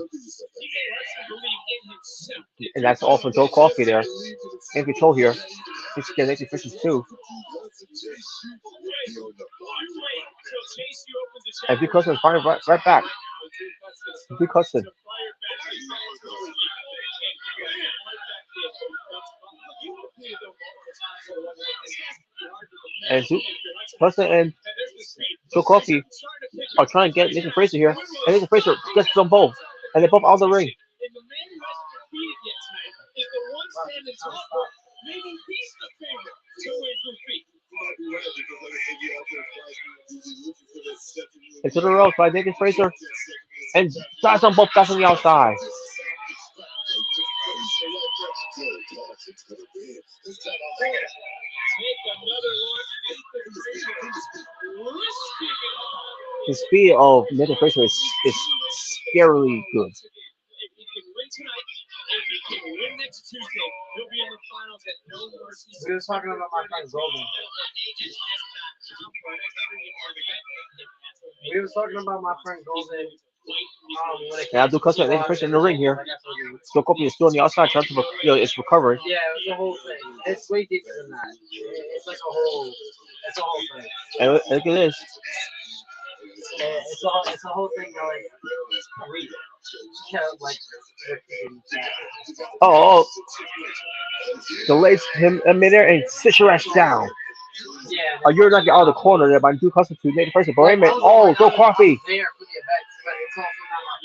and that's all from Joe Coffey there. In control here. He's getting Nathan Fisher's too. And Duke Hudson is firing right back. Duke Hudson. And Duke Hudson and Joe Coffey are trying to get Nathan Frazier here. And Nathan Frazier gets them both. And they're both out of the ring. Into the ropes by Nathan Frazier. And dives on both guys on the outside. The speed of Nathan Frazier is scarily good. We were talking about my friend Golden. We were talking about my friend Golden. Now Duke Hudson and Nathan Frazier in the ring here. Joe Coffey is still on the outside trying to, it's recovering. Yeah, it was a whole thing. It's way deeper than that. It's like it's a whole thing. And look at this. It's a whole thing that like Oh, delays him in midair and sits your ass down. Yeah. You're not getting out of the corner there by Duke Hudson to Nathan Frazier. But wait a minute. Oh, Joe Coffey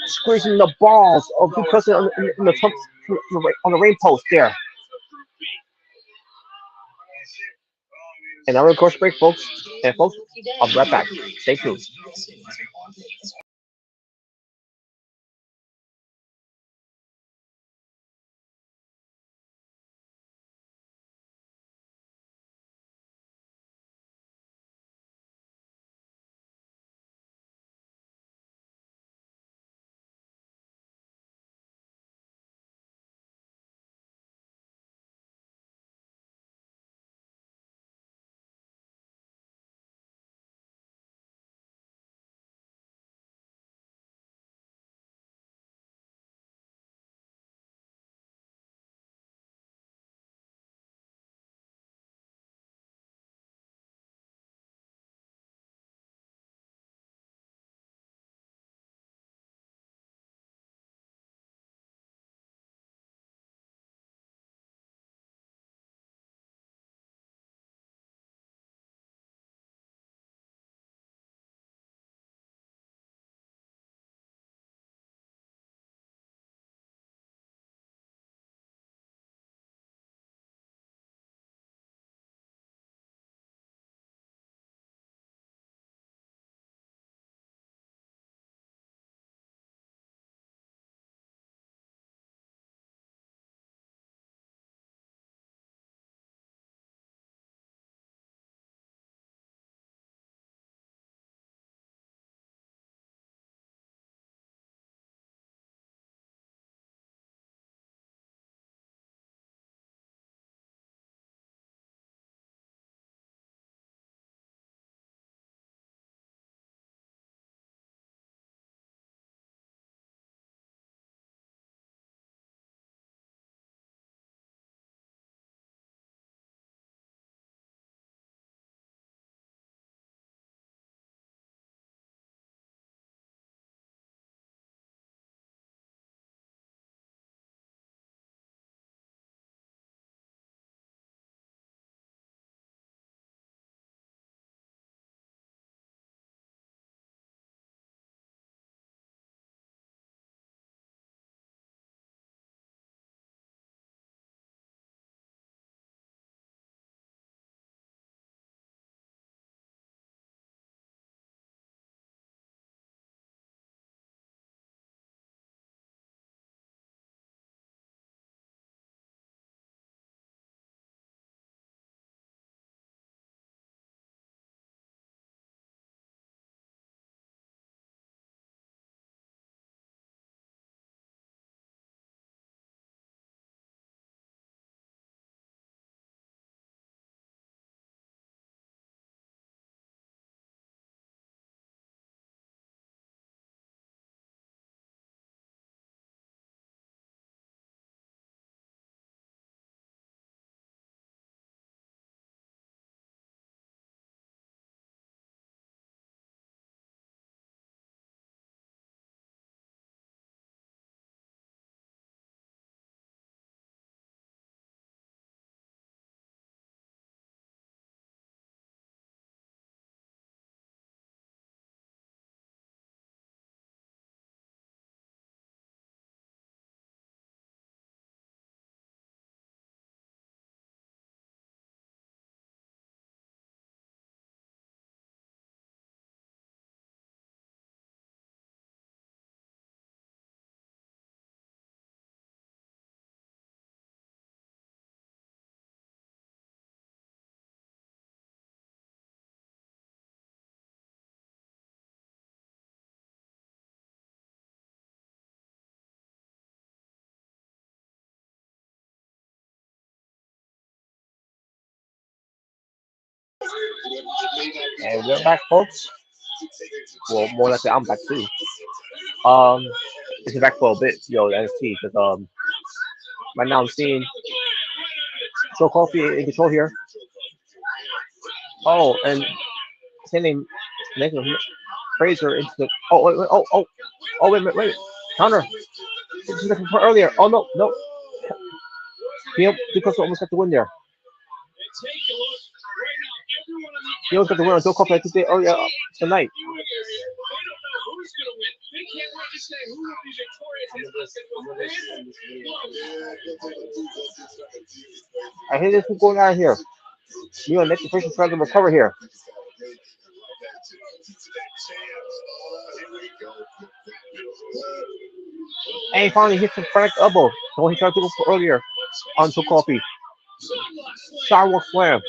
squeezing the balls of Duke Hudson on the ring post there. And now we're going to break, folks. And folks, I'll be right back. Stay tuned. And we're back, folks. Well, more likely I'm back too. Um, it's been back for a bit, NXT, because right now I'm seeing Joe Coffey in control here. Oh, and sending Nathan Fraser into the. Oh, wait. Counter. This is from earlier. Oh, no. He almost got the win there. He almost got the win on Joe Coffey, I think, earlier tonight. I hear this is going on here. You and Nathan Fraser trying to recover here. And he finally hits the front elbow. The one he tried to go for earlier on Joe Coffey. Sidewalk slam.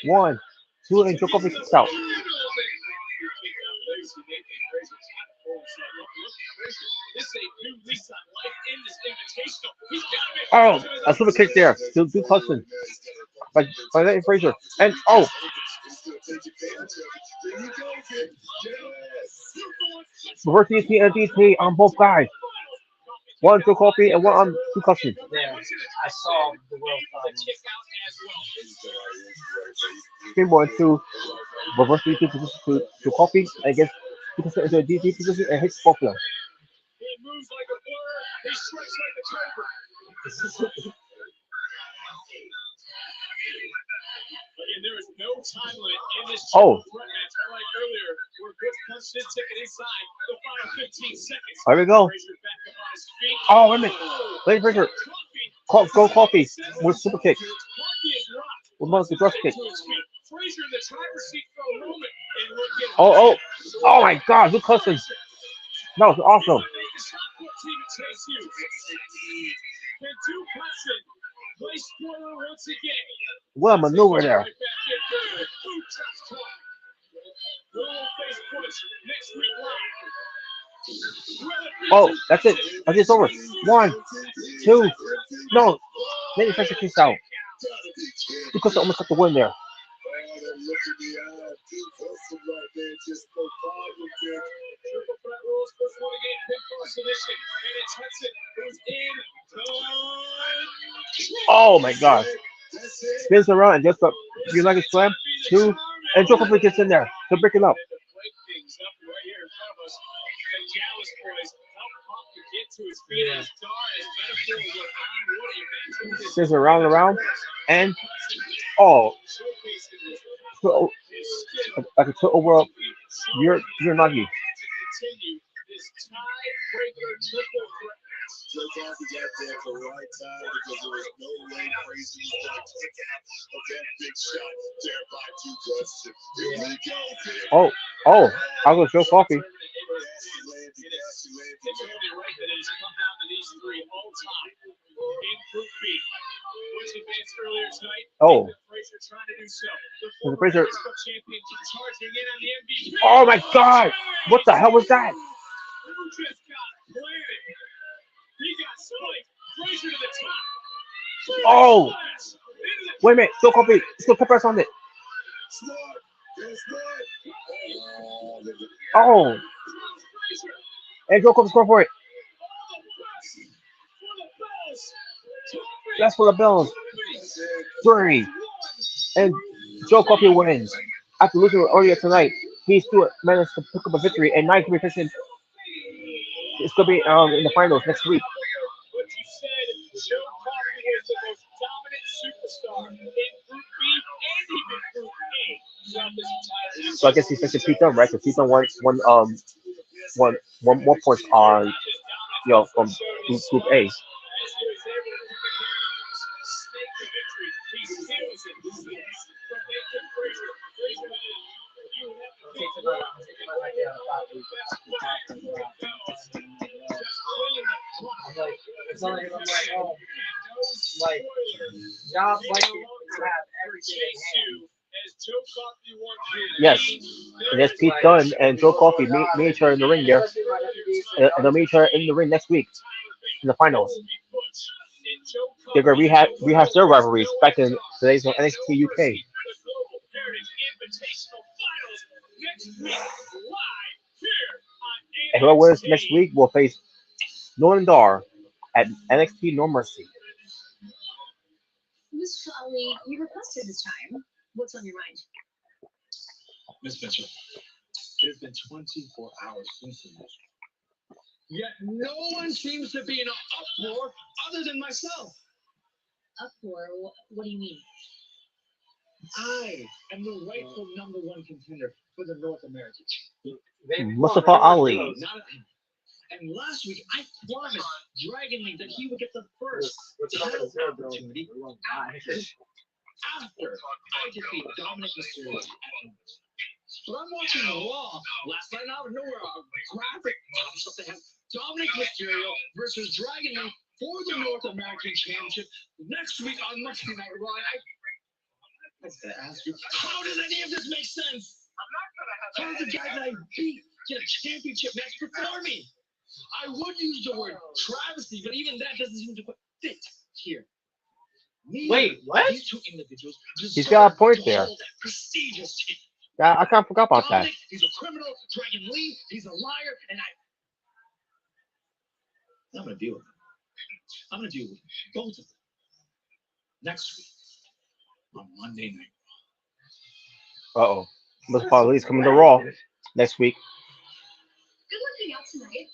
1, 2, and Joe Coffey kicks out. Oh, a super kick there. Two Hudson by Nathan Fraser. And reverse DT and DT on both guys. One Joe Coffey and one on Two Hudson. There, I saw the world problem. Springboard to reverse DT position to Coffey and gets Two Hudson into a DT position and hits both of them. He moves like a blur. He strikes like a cobra. Again, there is no time limit in this Oh. threat match. Unlike earlier, where Chris punched his ticket inside the final 15 seconds. Here we go. Fraser back up on his feet. Oh, wait a minute. Lady Fraser. Go Coffey with super kick. Coffey is rocked. With Monkey thrust kick. To his feet. Fraser in the driver's seat for a moment. And look at Oh my God, Luke Hudson. That was awesome. Place spoiler once again. What a maneuver there. Oh, that's it. It's over. 1, 2. No. Nathan Fraser kicks out. Because almost got the win there. Oh my God. Spins around and just got United Slam. 2. And Joe Coffey gets in there to break it up. Spins around and around. And so, like a over your Nagi. Oh, I'll go Joe Coffey. Oh, the Fraser. Oh my God! What the hell was that? Oh, wait a minute! Joe Coffey, still put press on it. Oh, and Joe Coffey's going for it. That's for the Bills. 3. And Joe Coffey wins. After losing earlier tonight, he still managed to pick up a victory, and now he's going to be facing. It's going to be in the finals next week. So I guess he's facing Pete Dunne, right? Because Pete Dunne won more points on from Group A. Jobs like to have everything in hand. Yes, and that's Pete Dunne and Joe Coffey meet each other in the ring there, and they'll meet each other in the ring next week in the finals. They're going to rehash their rivalries back in today's NXT UK. live here on And whoever wins next NXT. week will face Nolan Dar at NXT No Mercy. Miss Ali, you requested this time. What's on your mind? Miss Mitchell, it has been 24 hours since the match. Yet no one seems to be in an uproar other than myself. Uproar? What do you mean? I am the rightful #1 contender for the North American Championship. Mustafa Ali. Not a, and last week I promised Dragon Lee that he would get the first title opportunity after I defeat Dominic Mysterio. But I'm watching Raw last night, and out of nowhere, a graphic pops up that has Dominic Mysterio versus Dragon Lee for the North American Championship next week on Monday Night Raw. I gotta ask you, how does any of this make sense? How does the guy that I beat get a championship match before me? I would use the word travesty, but even that doesn't seem to fit here. Wait, what? These two individuals He's got a deserve point to there. hold that prestigious title. Yeah, I kind of forgot about that. Dominic, he's a criminal. Dragon Lee, he's a liar, and I'm gonna deal with him. I'm gonna deal with both of them next week on Monday Night. Uh-oh. Mustafa Ali's coming to Raw next week. Good looking out tonight.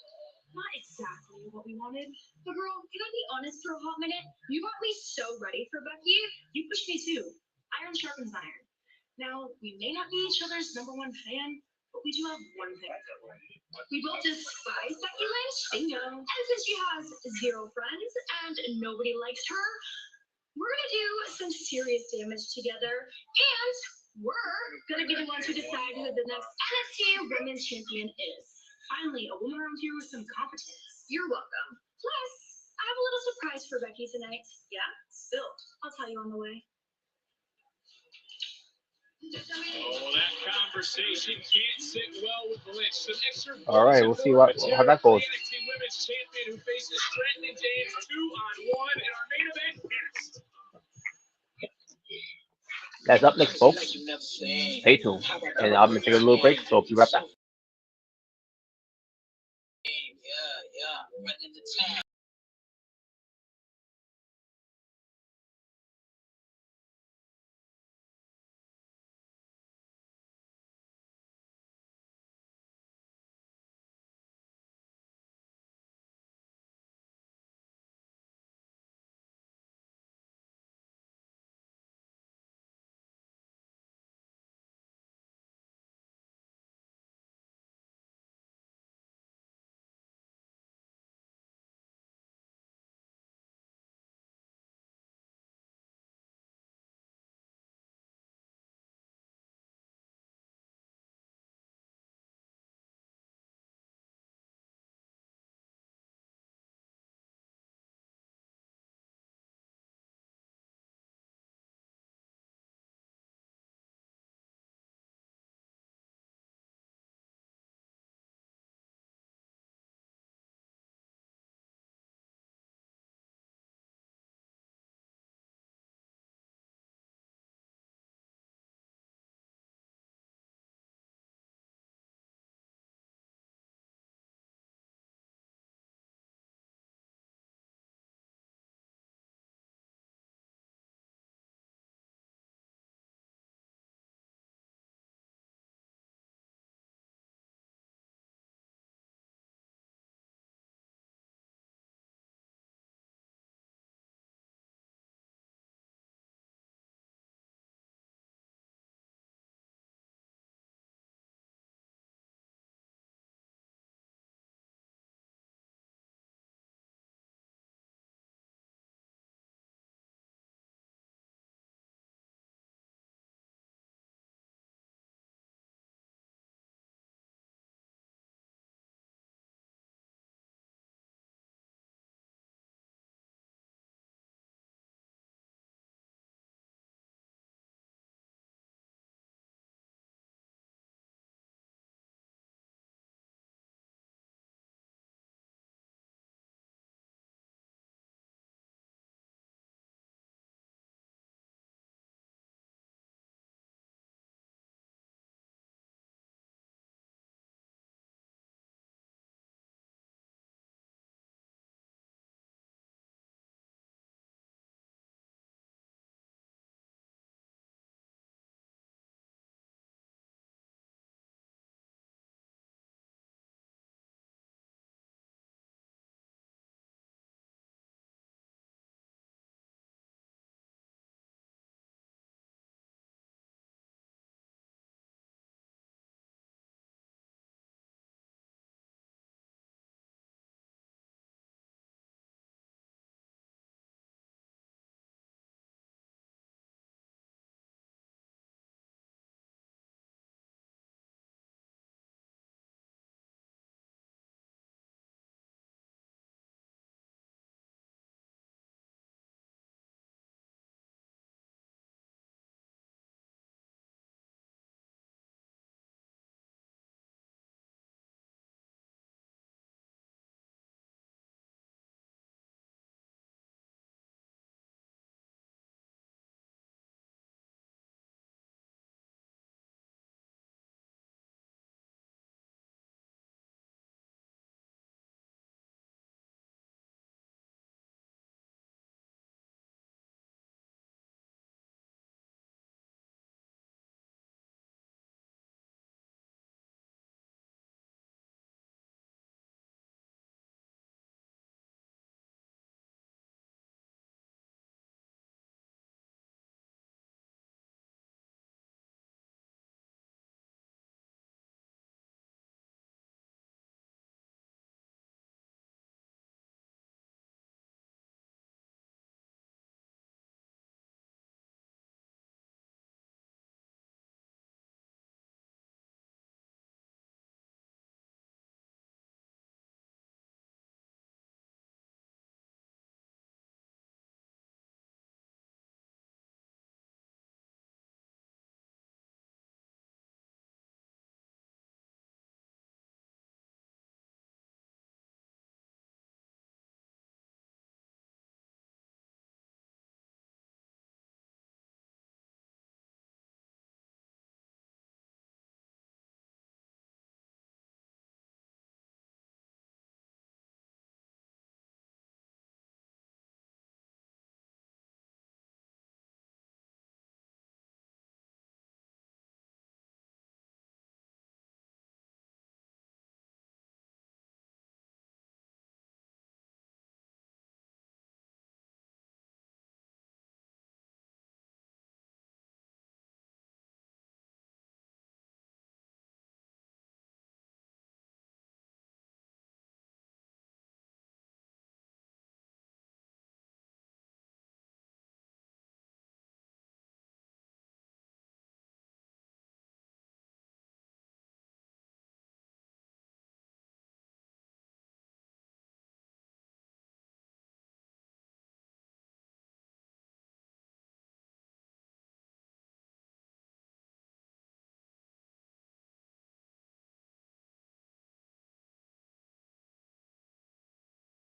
Not exactly what we wanted. But girl, can I be honest for a hot minute? You got me so ready for Becky. You pushed me too. Iron sharpens iron. Now, we may not be each other's #1 fan, but we do have one thing in common. We both despise Becky Lynch, bingo. And since she has 0 friends and nobody likes her, we're gonna do some serious damage together. And we're gonna be the ones who decide who the next NXT Women's Champion is. Finally, a woman around here with some competence. You're welcome. Plus, I have a little surprise for Becky tonight. Yeah? Spill. I'll tell you on the way. Oh, that conversation can't sit well with Lynch. Some extra All right, we'll see how that goes. NXT Women's Champion who faces Stratton and James 2-on-1 in our main event next. That's up next, folks. Stay tuned. And I'm going to take a little break, so be right back.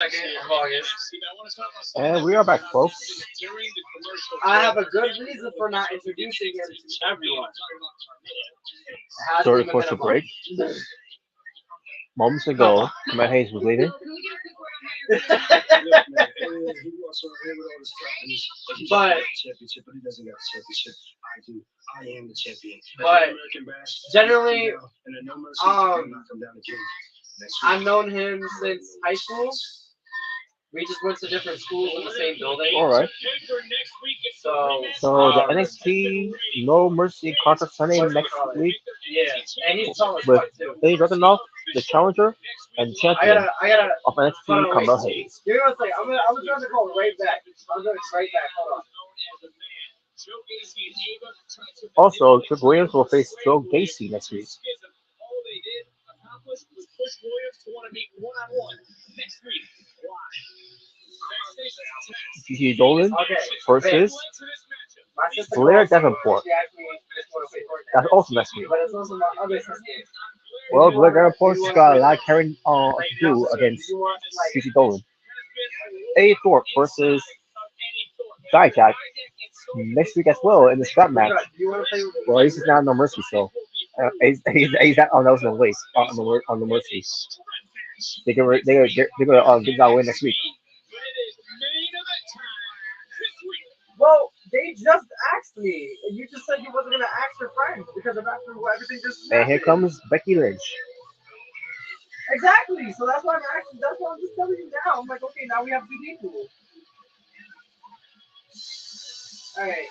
of August. And we are back, folks. I have a good reason for not introducing him to everyone. It hasn't Sorry even for been the a break. month. Moments ago, Matt Hayes was leaving. But but generally, I've known him since high school. We just went to different schools in the same building. All right. So So the NXT No Mercy contract signing what's it next called? week Yeah, and he's tall as with fuck too. Ilya Dragunov, the challenger and champion I gotta. of Hold NXT, on, wait. Carmel Hayes. Give me one second. I'm gonna turn the call right back. I'm gonna right back. Hold on. Also, Trick Williams will face Joe Gacy next week. Gigi Dolan Okay. versus My sister Blair calls me. Davenport. She asked me if I want to play Fortnite. That's also next week. But it's also my other sister. Well, Blair Davenport's got a lot of carrying to do Do against you want like? Gigi Dolan. A Thorpe versus Dijak next week as well in the strap match. Do you want to play? Well, he's not No Mercy, so he's not on those no ways on the Mercy. They're gonna get that win next week. Well, they just asked me, and you just said you wasn't gonna ask your friends because of after everything just And here happened. comes Becky Lynch. Exactly. So that's why I'm asking. That's why I'm just telling you now. I'm like, okay, now we have two people. All right.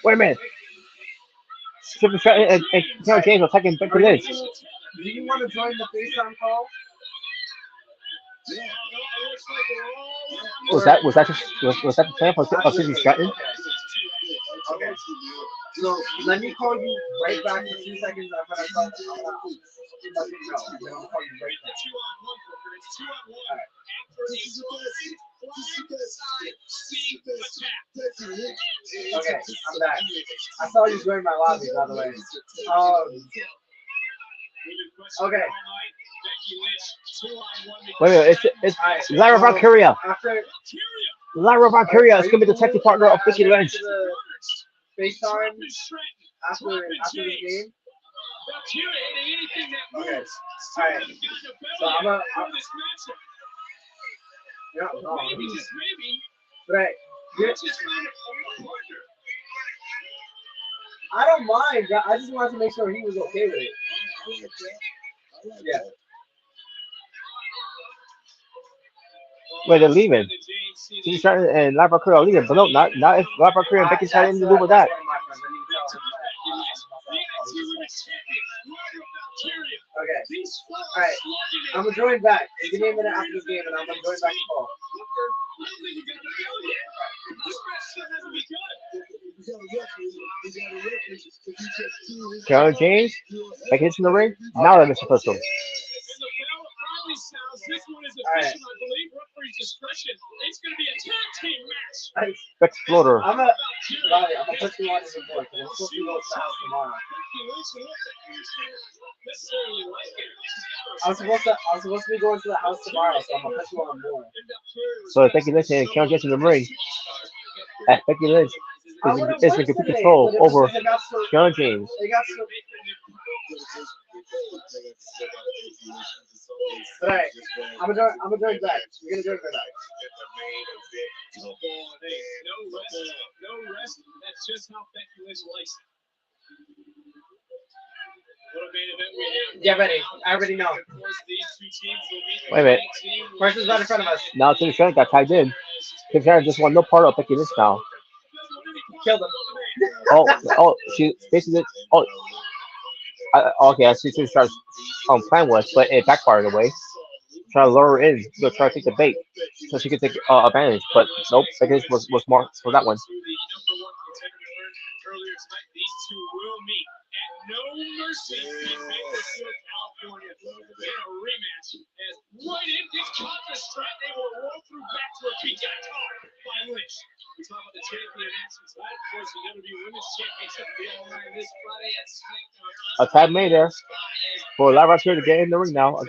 Wait a minute. Triple Stratton and Carol James are attacking Becky Lynch. Do you want to join the FaceTime call? Was that the plan for Sidney Stratton? Okay. So let me call you right back in 2 seconds. I'm gonna call. I'm gonna let you know. And then I'll call you right back. All right. Okay, I'm back. I saw you join my lobby, by the way. Okay. Wait a minute. It's All right. Lyra Valkyria. After. Lyra Valkyria is gonna be the tag team partner of Becky Lynch. FaceTime after the game. Okay. All right. So yeah, no. Right. I don't mind. I just wanted to make sure he was okay with it. Yeah. Wait, they're leaving. Sidney Stratton and Lyra Valkyria are leaving, but no, not if Lyra Valkyria and Becky had anything to do with that. Okay. All right. I'm gonna join back. Give me a minute after this game, and I'm gonna join back the call. Carol James, Becky Lynch in the ring. Now they're Mr. Pistol. Alright. Exploder. I'm gonna put you on as a boy because I'm supposed to go to the house tomorrow. I'm supposed to be going to the house tomorrow, so I'm gonna put you on more. So Becky Lynch and Carol James in the ring. Becky Lynch is in complete control over Carol James. It got so. Alright, I'm gonna join back. You're gonna join back. No rest. That's just how Becky Lynch likes it. Get ready. I already know. Wait a minute. Person's right in front of us. Now Sidney Stratton got tied in. Sidney Stratton just won no part of Becky Lynch now. Killed him. She basically. Okay, I see Sidney Stratton's plan was, but it backfired away. Try to lure her in, try to take the bait, so she could take advantage. But nope, Becky Lynch was smart for that one. Earlier tonight, these two will meet at No Mercy in Bakersfield, California. In a rematch, as right in gets caught the strap, they will roll through back to a beat got caught by Lynch. We talk about the champion matches tonight. Of course, the WWE Women's Championship will be online this Friday at SmackDown. A tag made there for Lyra Valkyria to get in the ring now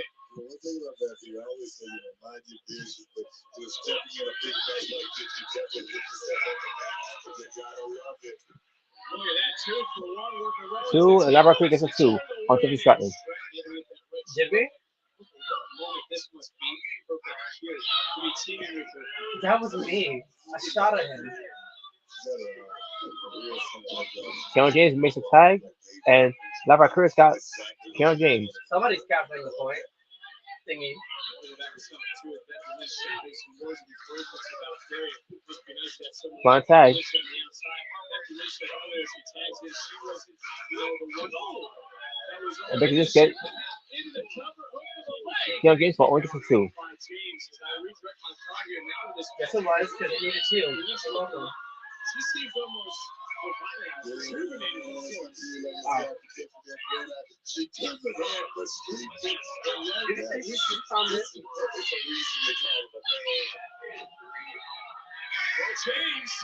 Two, and Elaborate Creek gets a two on Tiffany Stratton. Did we? That was me. I shot at him. Keanu James makes a tag, and Elaborate Creek got Keanu James. Somebody's capturing the point. Thingy. Flying tag. And they can just get Keanu James for only for two. Guess it was because he needed two. You're welcome. Wow.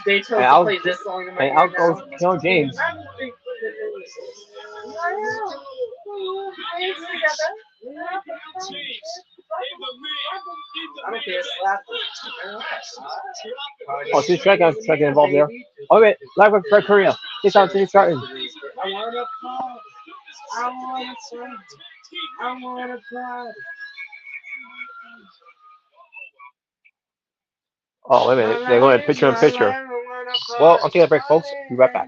They chose to play this song in my And out goes Keanu James. I don't care. Slap. Oh, she's trying to get involved there. Oh wait, live with Fred Korea. This time Tiffany Stratton. I want to cry. I want to sing. I want to cry. Oh wait a minute, they're going picture in picture. Well, I'll take a break, folks. Be right back.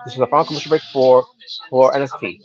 This is the final commercial break for NXT.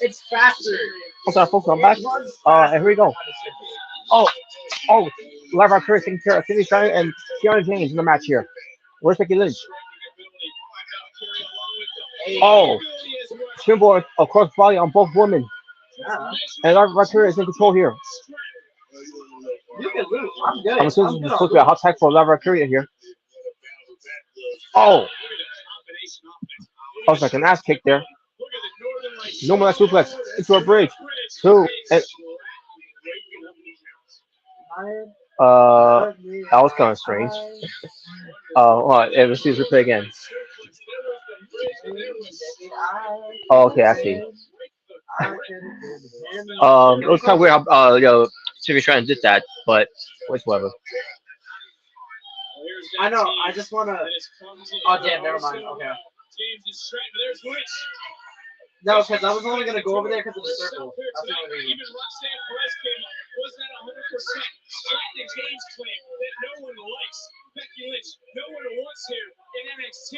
It's faster. I'm sorry, folks. I'm back. And here we go. Oh, oh, Lara Curry taking care of Timmy Stratton and Kiana James in the match here. Where's Becky Lynch? Oh, springboard across body on both women. And Lara Curry is in control here. You can lose. I'm good. I'm assuming this is supposed to be a hot tag for Lara Curry here. Oh, I was like an ass kick there. No more suplex into a bridge. Two. And, that was kind of strange. Let's see this replay again. Oh, okay, I see. It was kind of weird how Timmy Stratton did that, but whatever. I know. I just wanna. Oh damn! Never mind. Okay. No, because I was only gonna go over there because of the circle. That's the only reason. Was that 100%? Stratton and James claim that no one likes Becky Lynch. No one wants here in NXT.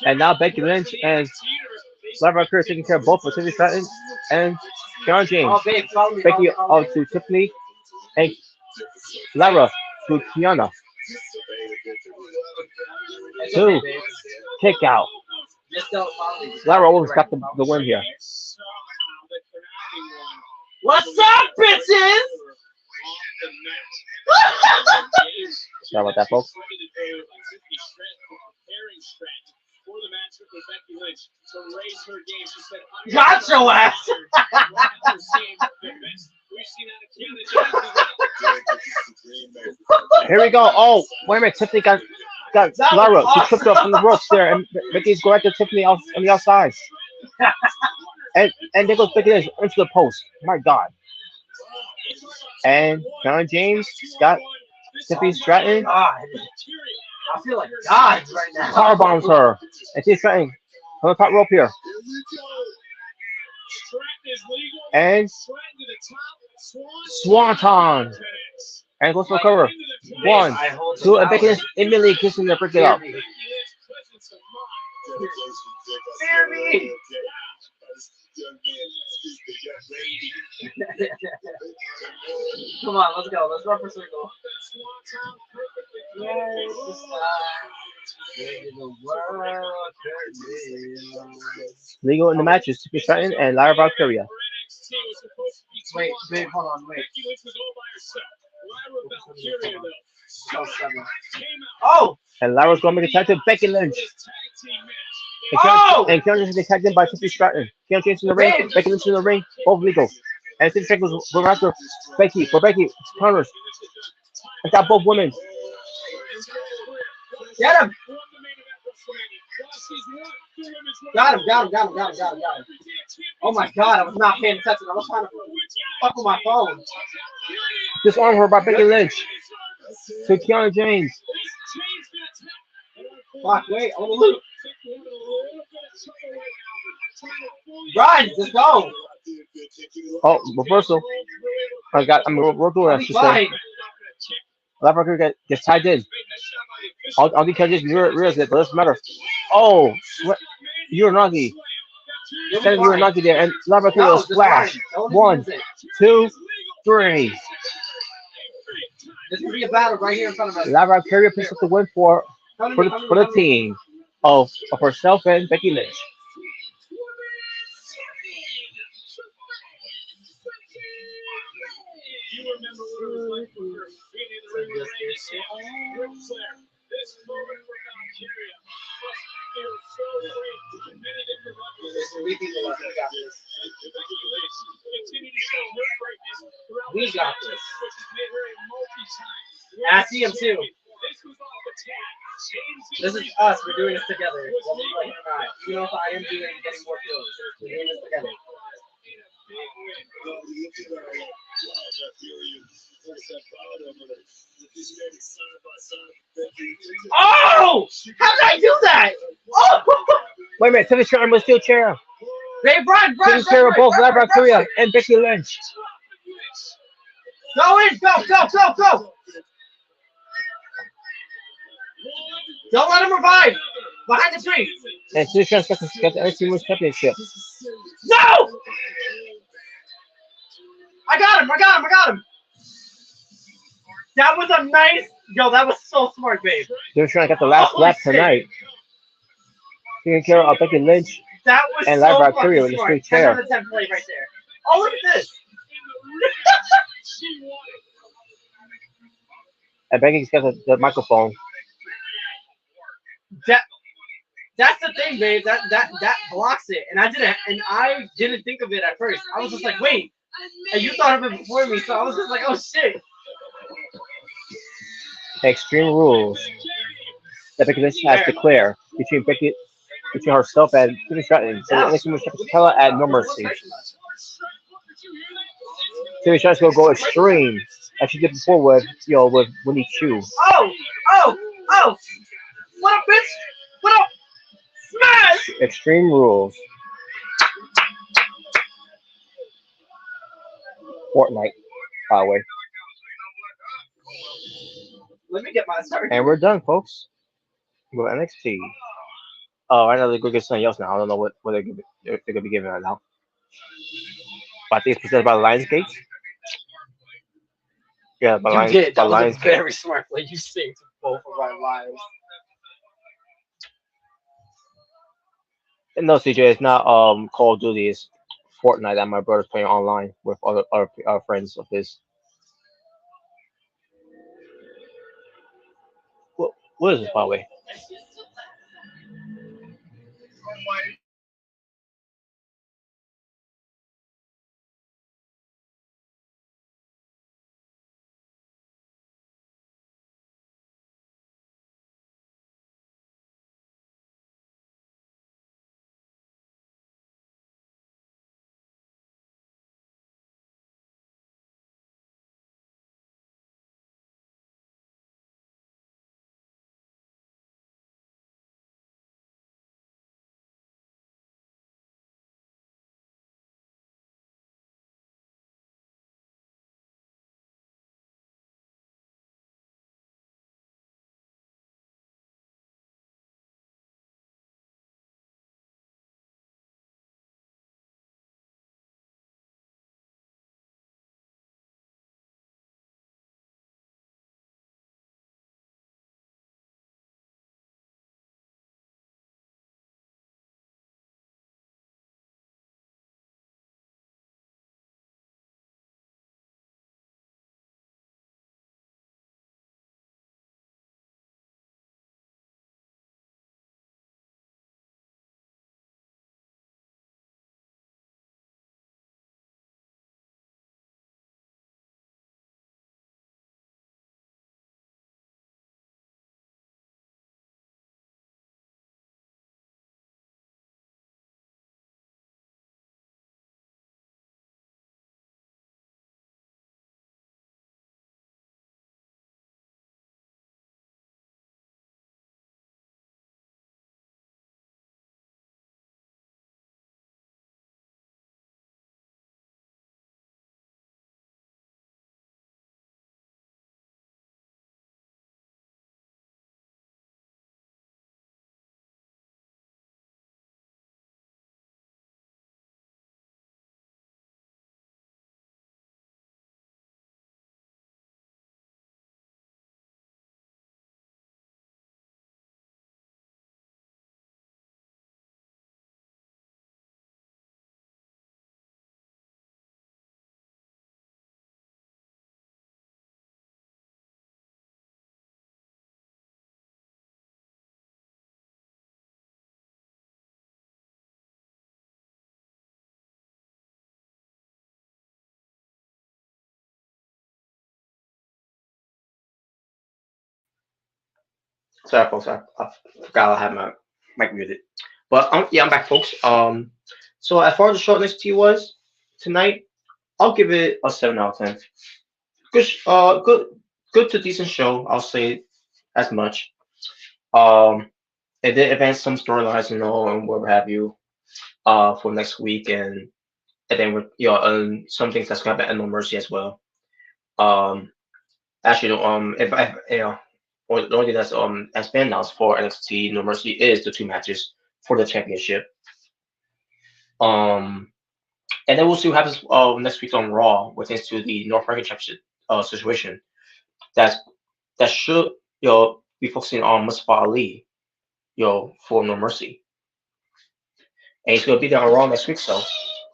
And now Becky Lynch and Lara Curry taking care of both of Timmy Stratton and Kiana James. Oh, babe, follow me. Becky Follow me. to Tiffany and Lara to Kiana. Two. Kick out. Just don't follow me. Lara almost got the win here. What's up, bitches? Sorry about that, folks. Got your ass. Here we go. Oh, wait a minute. Tiffany got Lara. She tripped up from the ropes there, and Becky's going after Tiffany on the outside. And there goes Becky Lynch into the post. My God. And Kiana James got Tiffany Stratton. God. I feel like God right now. Power bombs her. And she's Stratton on the top rope here. And Swanton. And goes for the cover. 1, 2, and Becky Lynch immediately kissing the break it up. Fear me. Come on, let's go. Let's run for circle. Legal in the matches, Tiffany Stratton and Lara Valkyria. Wait, babe, hold on, wait. Oh! And Lara's going to make a tag to Becky Lynch. Oh! And Kiana James is tagged in by Tiffany Stratton. Kiana James in the ring, Becky Lynch in the ring, both legal. And Tiffany Stratton goes after Becky. For Becky, counters. And got both women. Get him! Got him. Oh my God, I was not paying attention. I was trying to fuck with my phone. Disarm her by Becky Lynch. To Kiana James. Fuck, wait, I want to loot. Run, let's go. Oh, reversal. We're doing that, Fine. Lara gets tied in. I'll be catching rears it, but it doesn't matter. Oh, Uranagi. Sending Uranagi there, and Lara will splash. 1, 2, 3. This could be a battle right here in front of us. Lara picks up the win for the team of herself and Becky Lynch. You remember what it was like when you were being in the ring with Ric Flair. This moment for Valkyria must feel so great on many different levels. We people got this. Becky Lynch continued to show her greatness throughout We the got matches, this. which has made her a multi-time. I see him too. This was off the tag. This is us. We're doing this together. Whether you like it or not. You know if I am getting more kills. We're doing this together. Oh! How did I do that? Oh! Wait a minute, Tiffany Stratton was still chair. Hey, run! Taking care of both Lara Valkyria and Becky Lynch. Go in! Go! Don't let him revive! Behind the tree. And Trish Stratus got the NXT Women's Championship. No! I got him. I got him. I got him. That was a nice. Yo, that was so smart, babe. Trish Stratus got the last Holy lap shit. tonight. Taking care of Becky Lynch That was and so Live fucking Valkyria in the smart. straight 10 out chair. of 10 play right there. Oh, look at this. And Becky's got the microphone. That that's the thing, babe. That blocks it, and I didn't think of it at first. I was just like, wait, and you thought of it before me, so I was just like, oh shit. Extreme Rules that Becky Lynch has declared between herself and Trish Stratus. So the NXT Women's Championship tell her at No Mercy. Trish Stratus will go extreme as she did before with Winnie Chu. Oh, oh, oh! What up, bitch? What up? Smash! Extreme Rules. Fortnite, by the way. Let me get my start. And we're done, folks. With NXT. Oh, I know they're gonna get something else now. I don't know what they're gonna be giving right now. But I think it's presented by Lionsgate. Yeah, by You did. That was a Lionsgate. very smart play. You saved both of our lives. And no, CJ, it's not Call of Duty. It's Fortnite that my brother's playing online with other friends of his. What is this, by the way? Sorry, folks. I forgot I had my mic muted. But yeah, I'm back, folks. So as far as the short NXT was tonight, I'll give it a 7 out of 10. Good, good to decent show. I'll say as much. Um, it did advance some storylines, and what have you, for next week, and then with some things that's gonna happen at No Mercy as well. Um, actually, no, if I, or the only thing that's been announced for NXT No Mercy is the two matches for the championship. Um, and then we'll see what happens next week on Raw with thanks to the North American Championship situation. That's that should be focusing on Mustafa Ali for No Mercy, and he's gonna be there on Raw next week. So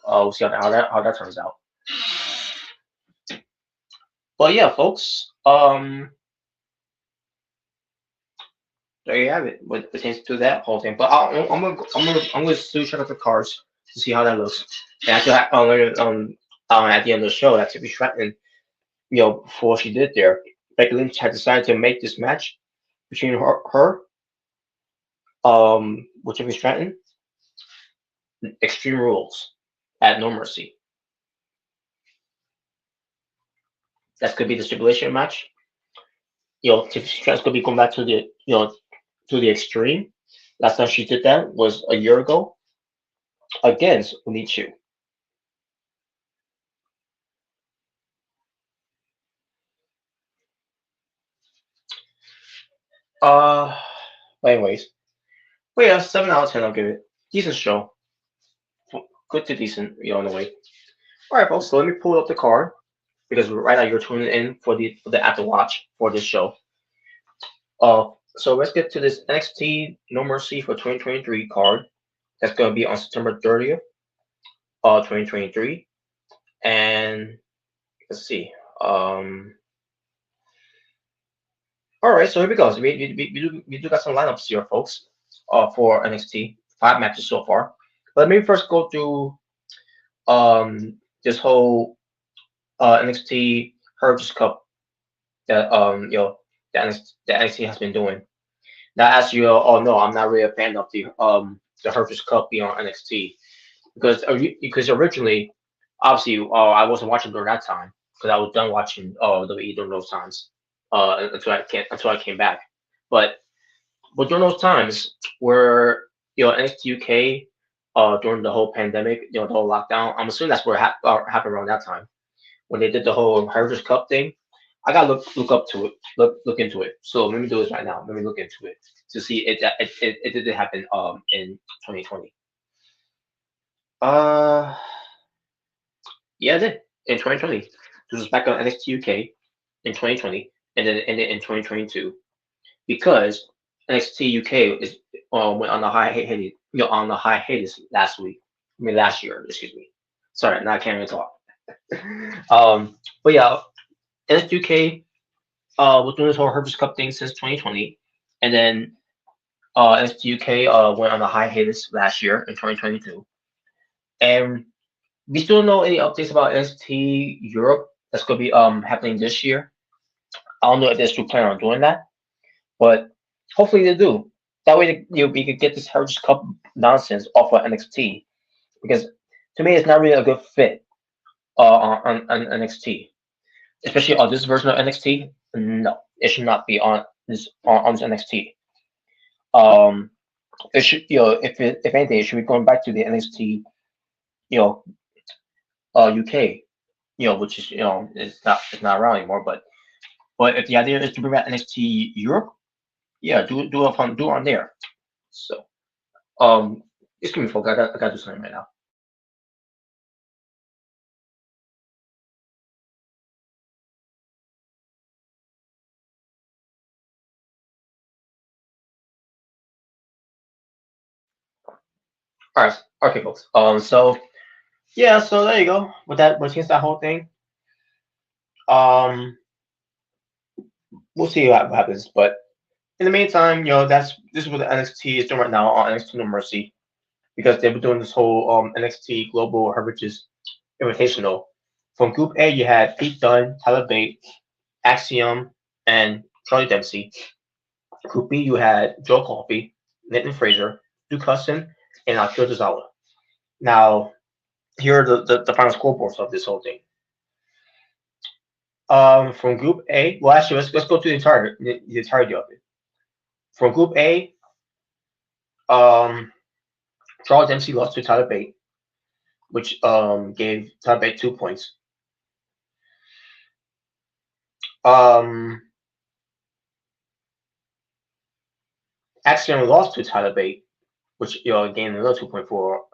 we'll see how that turns out. But yeah, folks, there you have it. What pertains to that whole thing. But I'm gonna still check out the cards to see how that looks. And after at the end of the show, that Tiffany Stratton, before she did there, Becky Lynch had decided to make this match between her with Tiffany Stratton, Extreme Rules at No Mercy. That's gonna be the stipulation match. Tiffany Stratton's gonna be going back to the Extreme. Last time she did that was a year ago against Unichu. Uh, but anyways, but yeah, 7 out of 10. I'll give it. Decent show, good to decent, in a way. All right, folks. So let me pull up the card because right now you're tuning in for the after watch for this show. So let's get to this NXT No Mercy for 2023 card. That's gonna be on September 30th, 2023. And let's see. All right, so here we go. So we do got some lineups here, folks, for NXT. 5 matches so far. But let me first go through this whole NXT Heritage Cup that that NXT has been doing. Now, as you all know, I'm not really a fan of the Heritage Cup being on NXT because originally, obviously, I wasn't watching during that time because I was done watching WWE during those times until I came back. But during those times where NXT UK during the whole pandemic, the whole lockdown, I'm assuming that's where it happened around that time when they did the whole Heritage Cup thing. I gotta look up to it, look into it. So let me do this right now. Let me look into it to see it did happen in 2020. Uh, yeah, it did in 2020. This was back on NXT UK in 2020, and then it ended in 2022 because NXT UK is went on the hiatus last week. I mean last year, excuse me. Sorry, now I can't even talk. But yeah, NXT UK was doing this whole Herbst Cup thing since 2020, and then NXT UK went on a hiatus last year in 2022, and we still don't know any updates about NXT Europe that's gonna be happening this year. I don't know if they're still planning on doing that, but hopefully they do. That way, we could get this Heritage Cup nonsense off of NXT because to me, it's not really a good fit on NXT, especially on this version of NXT. No, it should not be on this NXT. Um, it should, if anything, it should be going back to the NXT, you know, UK, which is, it's not around anymore. But if the idea is to bring back NXT Europe, yeah, do it on there. So, excuse me, folks, I got to do something right now. All right, okay, folks. So yeah, so there you go. With against that whole thing, um, we'll see what happens. But in the meantime, this is what the NXT is doing right now on NXT No Mercy because they've been doing this whole NXT Global Heritages Invitational. From Group A, you had Pete Dunne, Tyler Bate, Axiom, and Charlie Dempsey. Group B, you had Joe Coffey, Nathan Fraser, Duke Hudson, and Akira Tozawa. Now, here are the final scoreboards of this whole thing. From Group A, well, actually, let's go to the entirety of it. From Group A, um, Charles Dempsey lost to Tyler Bate, which gave Tyler Bate 2 points. Um, Axiom lost to Tyler Bate, which gained another 2 point for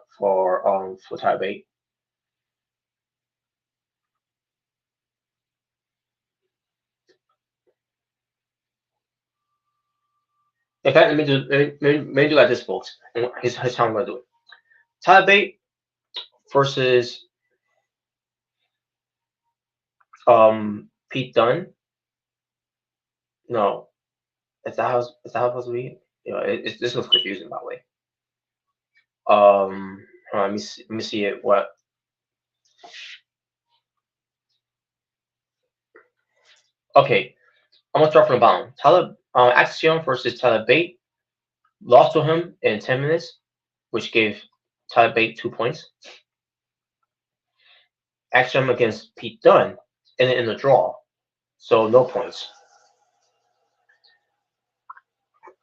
Tyler Bate. In fact, let me do like this, folks. Here's how I'm gonna do it. Tyler Bate versus Pete Dunne. No, is that how it's supposed to be? This was confusing, by the way. Hold on, let me see it. What? Okay, I'm gonna start from the bottom. Axiom versus Tyler Bate lost to him in 10 minutes, which gave Tyler Bate 2 points. Axiom against Pete Dunne in the draw, so no points.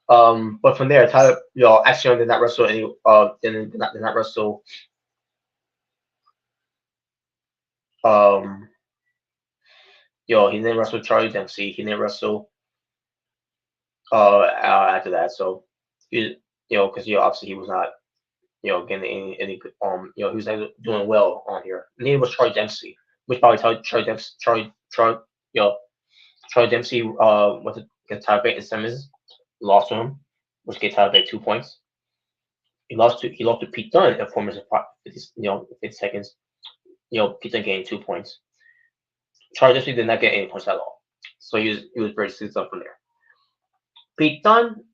But from there, Axiom did not wrestle any. Did not wrestle. Um, he didn't wrestle Charlie Dempsey. He didn't wrestle after that. So because obviously he was not getting any he was not doing well on here. And neither was Charlie Dempsey, which probably Charlie Dempsey went to get Tyler Bate and Simmons, lost to him, which gave Tyler Bate 2 points. He lost to Pete Dunne in 4 minutes and 50 seconds. Pete Dunne gained 2 points. Charlie Dempsey did not get any points at all. So he was very successful from there. Pete Dunne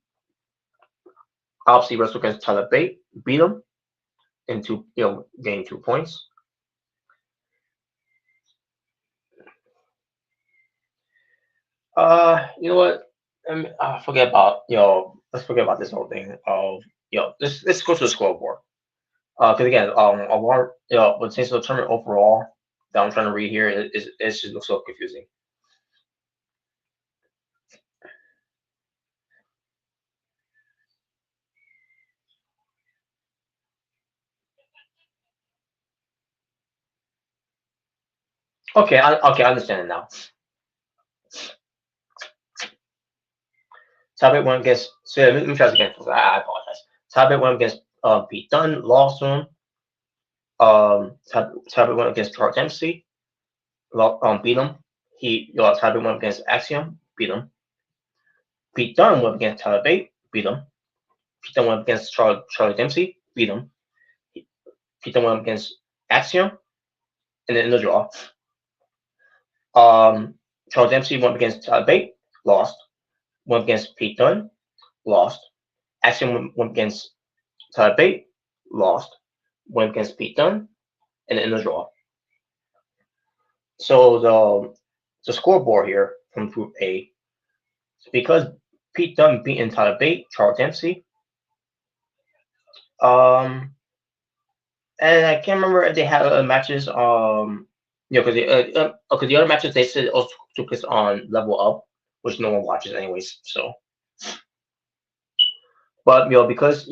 obviously wrestled against Tyler Bate, beat him, and gained 2 points. You know what? Forget about let's forget about this whole thing of let's go to the scoreboard. Because again, I want but since the tournament overall that I'm trying to read here it just looks so confusing. Okay, I understand it now. Talbot went against. So let me try this again. I apologize. Talbot went against Pete Dunne, lost to him. Talbot went against Charles Dempsey, beat him. Talbot went against Axiom, beat him. Pete Dunne went against Tyler Bate, beat him. Pete Dunne went against Charlie Dempsey, beat him. Pete Dunne went against Axiom, and then in the draw. Charles Dempsey went against Tyler Bate, lost. Went against Pete Dunne, lost. Axiom went against Tyler Bate, lost. Went against Pete Dunne, and then in the draw. So the scoreboard here from Group A, because Pete Dunne beat Tyler Bate, Charles Dempsey. And I can't remember if they had other matches. Because the other matches they said also took place on Level Up, which no one watches anyways. So, but because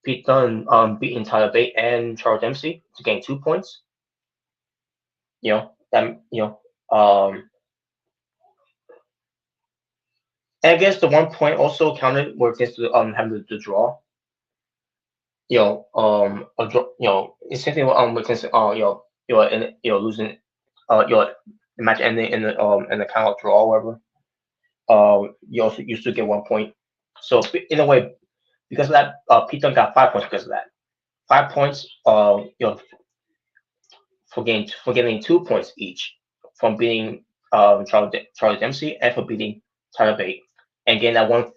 Pete Dunne beating Tyler Bate and Charles Dempsey to gain 2 points. And I guess the 1 point also counted were against having the draw. It's same thing with against losing the match ending in the count draw or whatever. You also used to get 1 point. So in a way, because of that, Pete Dunne got 5 points because of that. 5 points, for getting 2 points each from beating Charlie Dempsey and for beating Tyler Bate and getting that 1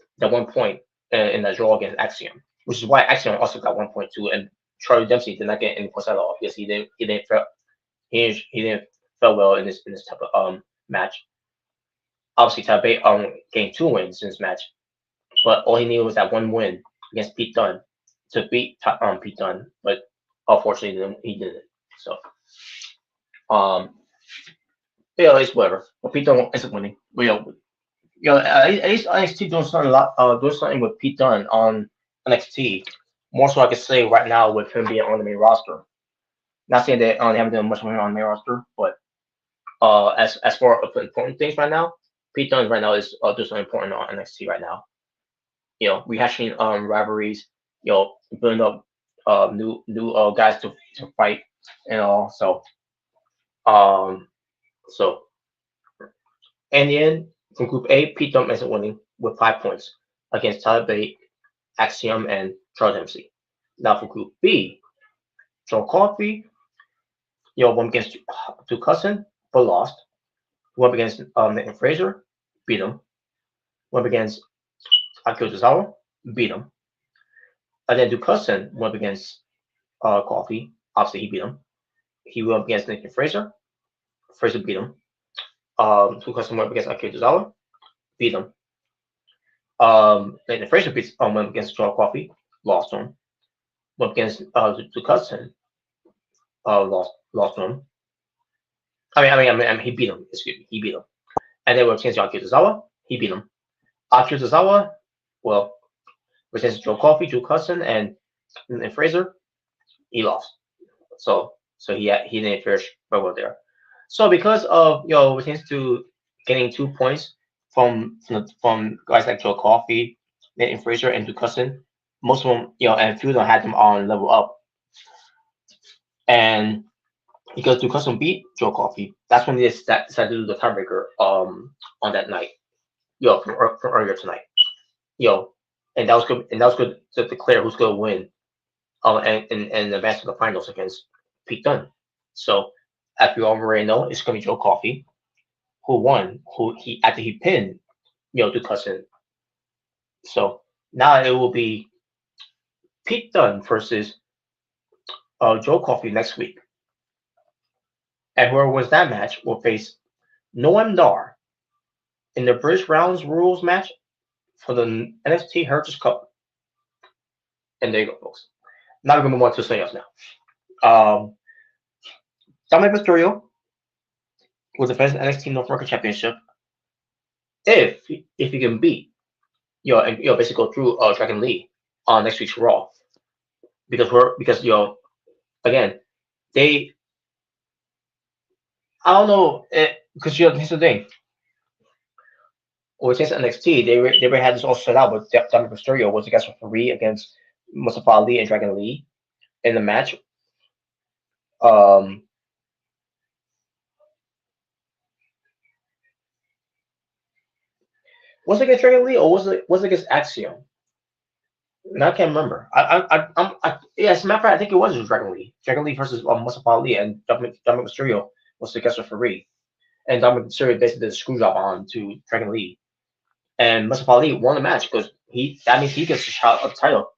point in the draw against Axiom, which is why Axiom also got 1 point too, and Charlie Dempsey did not get any points at all because he didn't feel well in this type of match. Obviously, Tyler Bate gained 2 wins in this match, but all he needed was that 1 win against Pete Dunne to beat Pete Dunne, but unfortunately he didn't. So, it's whatever. But Pete Dunne ends up winning. But, at least NXT doing something with Pete Dunne on NXT. More so, I could say right now with him being on the main roster. Not saying that they haven't done much more on the main roster, but as far as important things right now, Pete Dunne right now is doing something important on NXT right now. rehashing rivalries, building up new guys to fight and all. Um so in the end, from Group A, Pete Dunne is winning with 5 points against Tyler Bate, Axiom, and Charles MC. Now for Group B, Joe Coffey, won against Duke Cousin, but lost. Went up against Nathan Fraser, beat him. Went up against Akio Tozawa, beat him. And then Duke Cousin went up against Coffey. Obviously, he beat him. He went up against Nathan Fraser. Fraser beat him. Duke Cousin went up against Akio Tozawa, beat him. Nathan Fraser went up against Joe Coffey, lost to him. Went up against Duke Cousin, lost to him. He beat him. Excuse me, he beat him. And then went against Akio Tozawa, he beat him. Akio Tozawa, well, against Joe Coffey, Drew Cousin, and Fraser, he lost. So he didn't finish very well there. So because of retains to getting 2 points from guys like Joe Coffey, Nathan Fraser, and Drew Cousin, most of them and a few of them had them on level up. And because Drew Cousin beat Joe Coffey, that's when they decided to do the tiebreaker on that night, from earlier tonight, and that was good. And that was good to declare who's going to win, and advance to the finals against Pete Dunne. So, as you already know, it's going to be Joe Coffey, who won. After he pinned, Duke Cousin. So now it will be Pete Dunne versus Joe Coffey next week. And whoever wins that match will face Noam Dar in the British Rounds Rules match for the NXT Heritage Cup. And there you go, folks. Now we're going to move on to something else now. Dominic Mysterio will defend the NXT North American Championship if he can beat, basically go through Dragon Lee on next week's Raw. Because again, I don't know, because here's the thing. Well, since NXT, they already had this all set out, but Dominic Mysterio was against referee against Mustafa Ali and Dragon Lee in the match. Was it against Dragon Lee or was it against Axiom? No, I can't remember. Yeah, as a matter of fact, I think it was Dragon Lee. Dragon Lee versus Mustafa Ali, and Dominic Mysterio was the guest referee. And Dominic Mysterio basically did a screw job on to Dragon Lee. And Mustafa Ali won the match because that means he gets a shot at the title.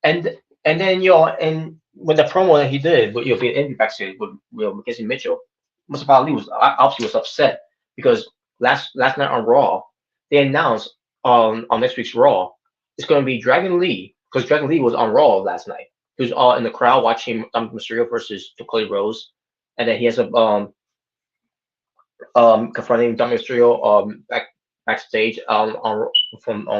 And then and when the promo that he did with being interviewed backstage with Mackenzie Mitchell, Mustafa Ali was upset because last night on Raw they announced on next week's Raw it's going to be Dragon Lee, because Dragon Lee was on Raw last night. He was all in the crowd watching Dominic Mysterio versus Cody Rhodes, and then he has a confronting Dominic Mysterio backstage on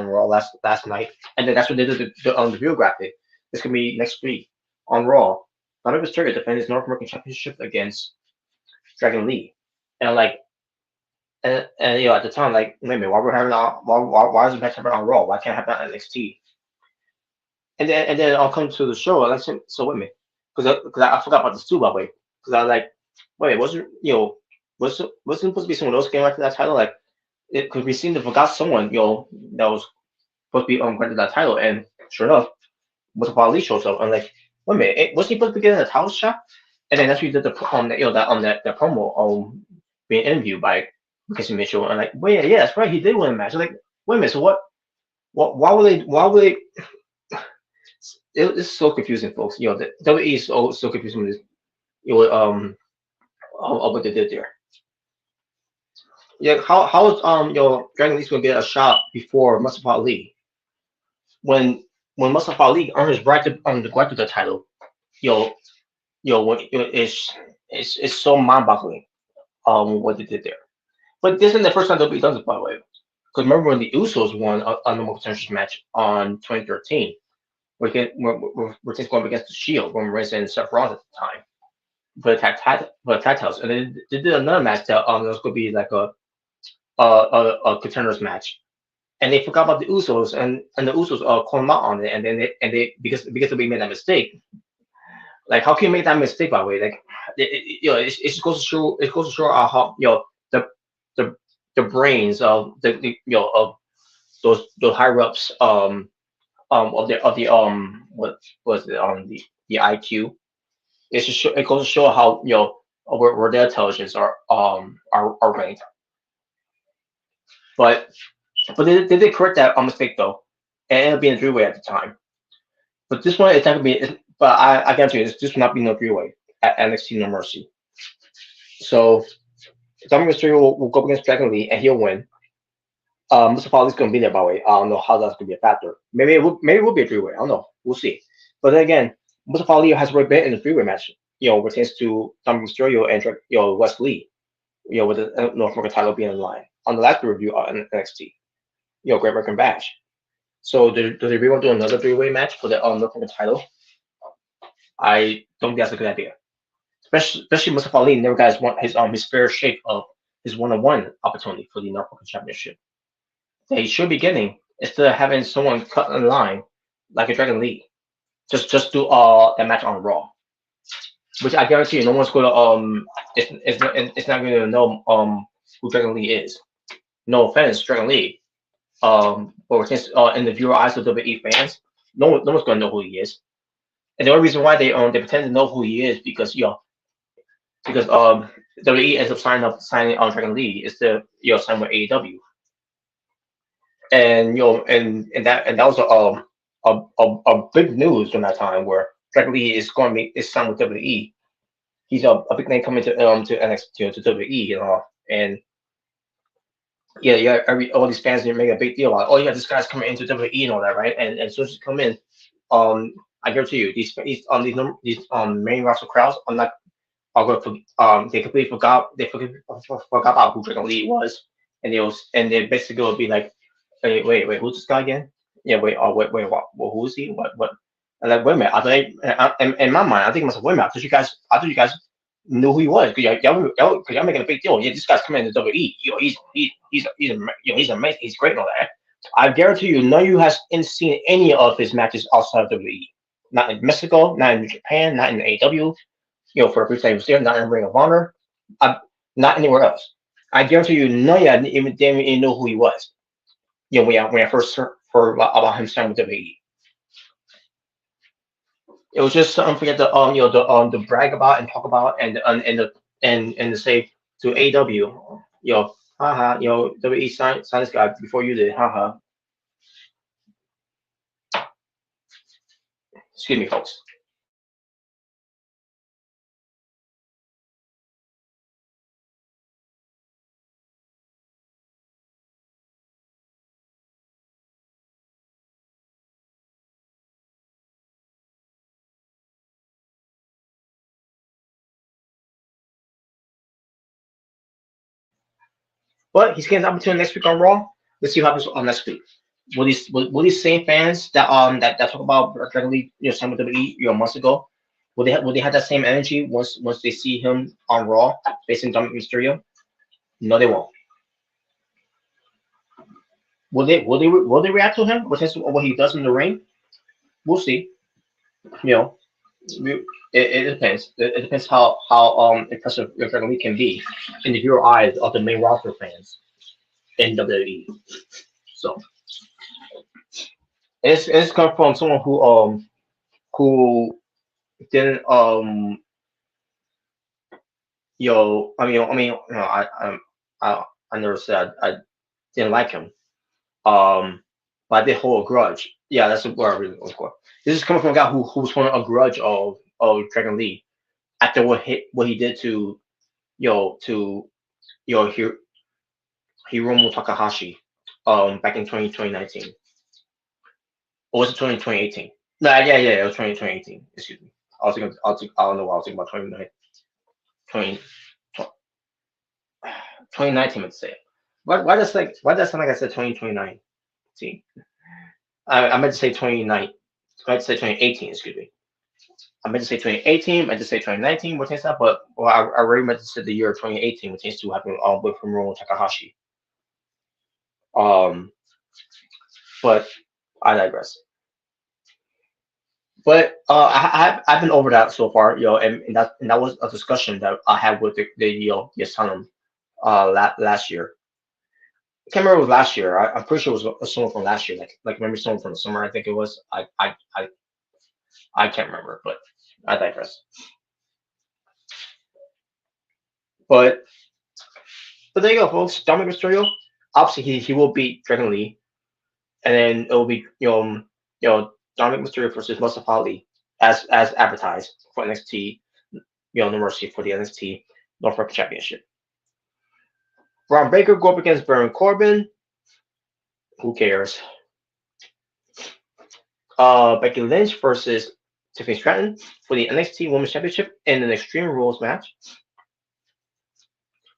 Raw last night, and then that's when they did the video graphic. It's gonna be next week on Raw. Dominic Mysterio defends his North American Championship against Dragon Lee, and at the time, like, wait a minute, why we're having why is the match happening on Raw? Why can't it happen on NXT? And then I'll come to the show. And I said, so wait a minute, because I forgot about this too, by the way. Because I was like, wait, wasn't supposed to be someone else getting after that title? Like, because we seemed to forgot someone that was supposed to be granted that title, and sure enough, Mustafa Ali shows up. I'm like, wait a minute, wasn't he supposed to be getting a title shot? And then that's when he did the that promo being interviewed by Mackenzie Mitchell, and like, wait, yeah, that's right, he did win a match. I'm like, wait a minute, so what? Why would they? It's so confusing, folks. The WWE is so confusing with this. What they did there. Yeah, how is Dragon Lee's gonna get a shot before Mustafa Ali? When Mustafa Ali earned his right to go after the title, it's so mind-boggling what they did there. But this isn't the first time WWE does it, by the way. Because remember when the Usos won a number contenders match on 2013, we're just going against the Shield, Roman Reigns and Seth Rollins at the time, for the tag titles, and then they did another match that was going to be like a contenders match and they forgot about the Usos, and the Usos called them out on it, and then they because they made that mistake. Like, how can you make that mistake, by the way? Like, it just goes to show how the the the brains of the of those higher ups of the what was it the IQ. It goes to show how where their intelligence are ranked. But they did correct that mistake though, and it ended up being a three way at the time. But this one it's not gonna be. But I guarantee you, this will not be no three way at NXT No Mercy. So Dominic Mysterio will go up against Dragon Lee and he'll win. Mustafa Ali's gonna be there, by the way. I don't know how that's gonna be a factor. Maybe it will be a three way. I don't know. We'll see. But then again, Mustafa Ali has already been in the three way match. Pertains to Dominic Mysterio and Wes Lee. With the North American title being in line on the last review on NXT. Great American Bash. So do they really want to do another three way match for the North American title? I don't think that's a good idea. Especially Mustafa Ali never got his fair shake of his one-on-one opportunity for the North American Championship. That he should be getting instead of having someone cut in line like a Dragon Lee. Just do that match on Raw, which I guarantee you, no one's gonna it's not gonna know who Dragon Lee is. No offense, Dragon Lee. But since in the viewer eyes of WWE fans, no one's gonna know who he is. And the only reason why they pretend to know who he is because WWE ends up signing on Dragon Lee is to sign with AEW. And that was a big news during that time where Dragon Lee is signed with WWE. He's a big name coming to NXT to WWE, and all these fans didn't make a big deal about, oh yeah, this guy's coming into WWE and all that, right? And as soon as he come in, I guarantee you, these main roster crowds are going they completely forgot about who Dragon Lee was, and they basically will be like, wait, who's this guy again? Yeah, wait, what? Well, who is he? What? And like, wait a minute. In my mind, I think myself, wait a minute. I thought you guys knew who he was because y'all making a big deal. Yeah, this guy's coming into WWE. He's amazing. He's great and all that. I guarantee you, none of you has seen any of his matches outside of WWE. Not in Mexico, not in Japan, not in AEW. For a brief time he was there, not in Ring of Honor, not anywhere else. I guarantee you, none of you didn't even know who he was. When I first heard about him signing with WWE. It was just something for you to brag about and talk about and to say to AEW, haha, WWE signed this guy before you did, haha. Excuse me, folks. But he's getting an opportunity next week on Raw. Let's see what happens on next week. Will these same fans that talk about Dragon Lee signed with WWE months ago, will they have that same energy once they see him on Raw facing Dominic Mysterio? No, they won't. Will they react to him with what he does in the ring? We'll see. It depends. It depends how impressive Dragon Lee can be in the viewer eyes of the main roster fans in WWE. So it's come from someone who didn't I never said I didn't like him. But I did hold a grudge. Yeah, that's what I really was for. This is coming from a guy who was holding a grudge of Dragon Lee after what he did to Hiromu Takahashi back in 2019. Or was it 2018? No, yeah, it was 2018. Excuse me. I don't know why I was thinking about 2019, let's say. Why does that sound like I said 2029? See, I meant to say 29. I meant to say 2018. Excuse me. I meant to say 2018. I meant to say 2019. What takes that? But I already meant to say the year 2018, which takes to happen with Hiromu Takahashi. But I digress. But I've been over that so far, and that was a discussion that I had with the the Asylum last year. I can't remember if it was last year. I'm pretty sure it was someone from last year. Like maybe someone from the summer. I think it was. I can't remember, but I digress. But but there you go, folks. Dominic Mysterio. Obviously, he will beat Dragon Lee, and then it will be Dominic Mysterio versus Mustafa Ali as advertised for NXT. No Mercy for the NXT North American Championship. Braun Baker go up against Baron Corbin. Who cares? Becky Lynch versus Tiffany Stratton for the NXT Women's Championship in an Extreme Rules match.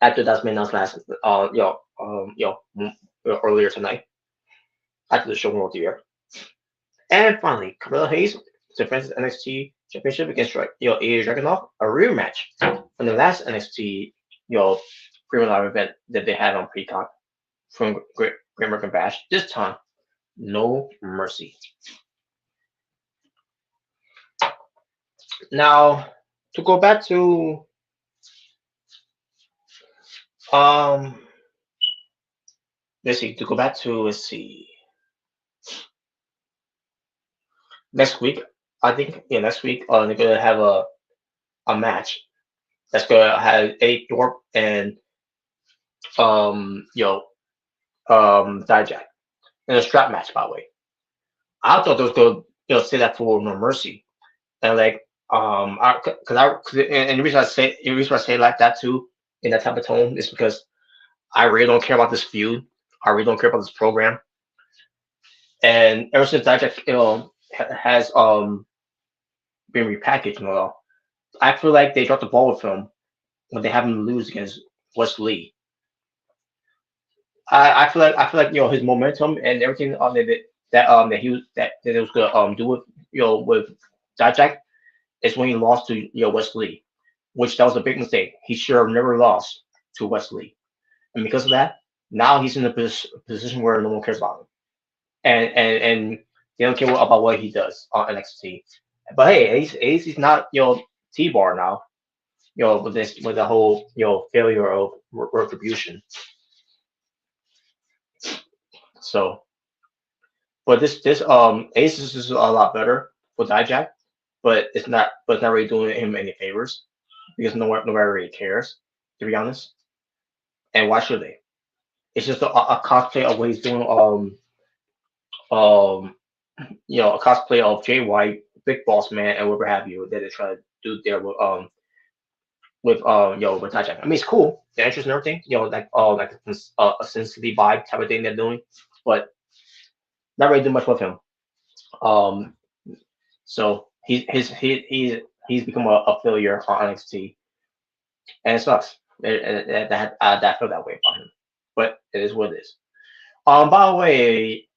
After that's been announced last, earlier tonight after the show went off the air. And finally, Carmelo Hayes defends the NXT Championship against Ilya Dragunov, a rematch from the last NXT Premium Live event that they had on Peacock from Great American Bash. This time, no mercy. Now, to go back to um, let's see, next week. I think next week they're gonna have a match that's gonna have a Thorpe and you know Dijak in a strap match. By the way, I thought they was gonna say that for No Mercy and like and the reason I say it like that too in that type of tone is because I really don't care about this feud. I really don't care about this program. And ever since Dijak has been repackaged and all, I feel like they dropped the ball with him when they have him lose against West Lee. I feel like his momentum and everything that it was gonna do with with Dijak is when he lost to West Lee, which that was a big mistake. He should have never lost to West Lee, and because of that, now he's in a position where no one cares about him, and they don't care about what he does on NXT. But hey, at least he's not T-Bar now. With the whole failure of retribution. So, but this Ace is a lot better for Dijak, but it's not really doing him any favors because nobody really cares, to be honest. And why should they? It's just a cosplay of what he's doing. Um, a cosplay of Jay White, Big Boss Man, and whatever have you that they try to do there with Dijak. I mean, it's cool, the entrance and everything. Like a Sin City vibe type of thing they're doing, but not really doing much with him. Um, so he's become a failure on NXT, and it sucks. That feel that way about him, but it is what it is. By the way,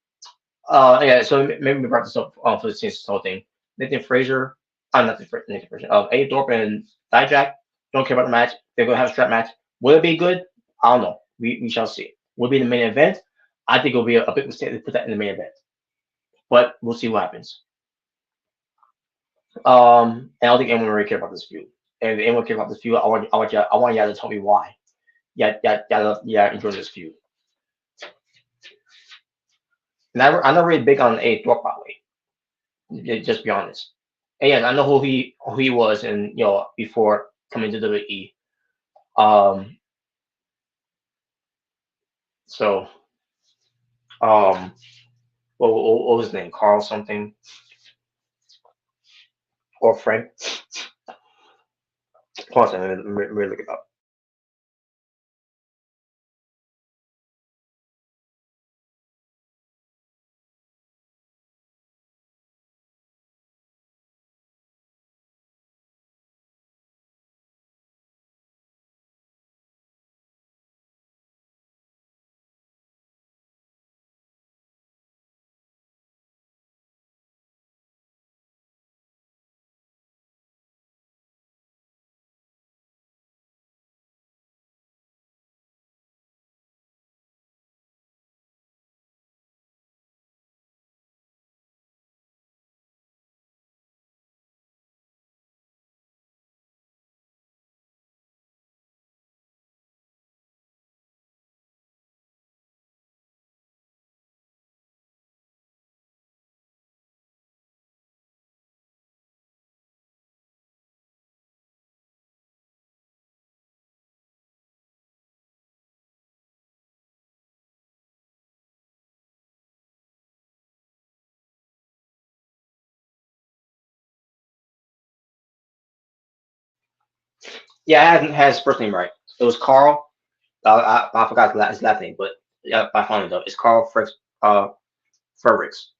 yeah. So maybe we brought this up for this whole thing. Nathan Frazier, not Nathan Frazier. A Thorpe and Dijak don't care about the match. They're gonna have a strap match. Will it be good? I don't know. We shall see. Will it be the main event? I think it'll be a big mistake to put that in the main event, but we'll see what happens. And I don't think anyone really care about this feud. And if anyone care about this feud, I want y'all to tell me why. Yeah, enjoy this feud. And I'm not really big on A Thorpe, by the way. Just be honest. And yeah, I know who he was, and before coming to WWE. Um, so what was his name? Carl something or Frank? Hold on a second, let me look it up. Yeah, I hadn't had his first name right. It was Carl. I forgot his last name, but yeah, I found it though. It's Carl Fredericks.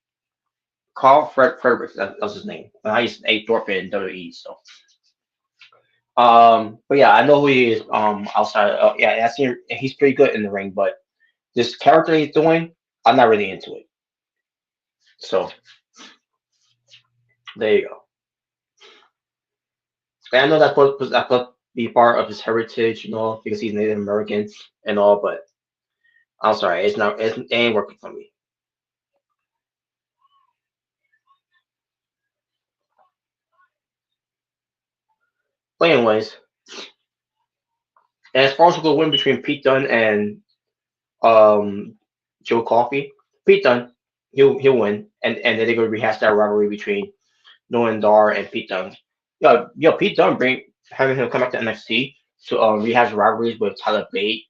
Fredericks. That was his name. I used to A Thorpe in WWE. So, but yeah, I know who he is. Outside. Yeah, I seen. He's pretty good in the ring, but this character he's doing, I'm not really into it. So there you go. And I know that could be part of his heritage, because he's Native American and all. But I'm sorry, it's not. It ain't working for me. But anyways, and as far as the win between Pete Dunne and um Joe Coffey, Pete Dunne, he'll win, and then they're gonna rehash that rivalry between Nolan Dar and Pete Dunne. Pete Dunne having him come back to NXT to rehash rivalries with Tyler Bate,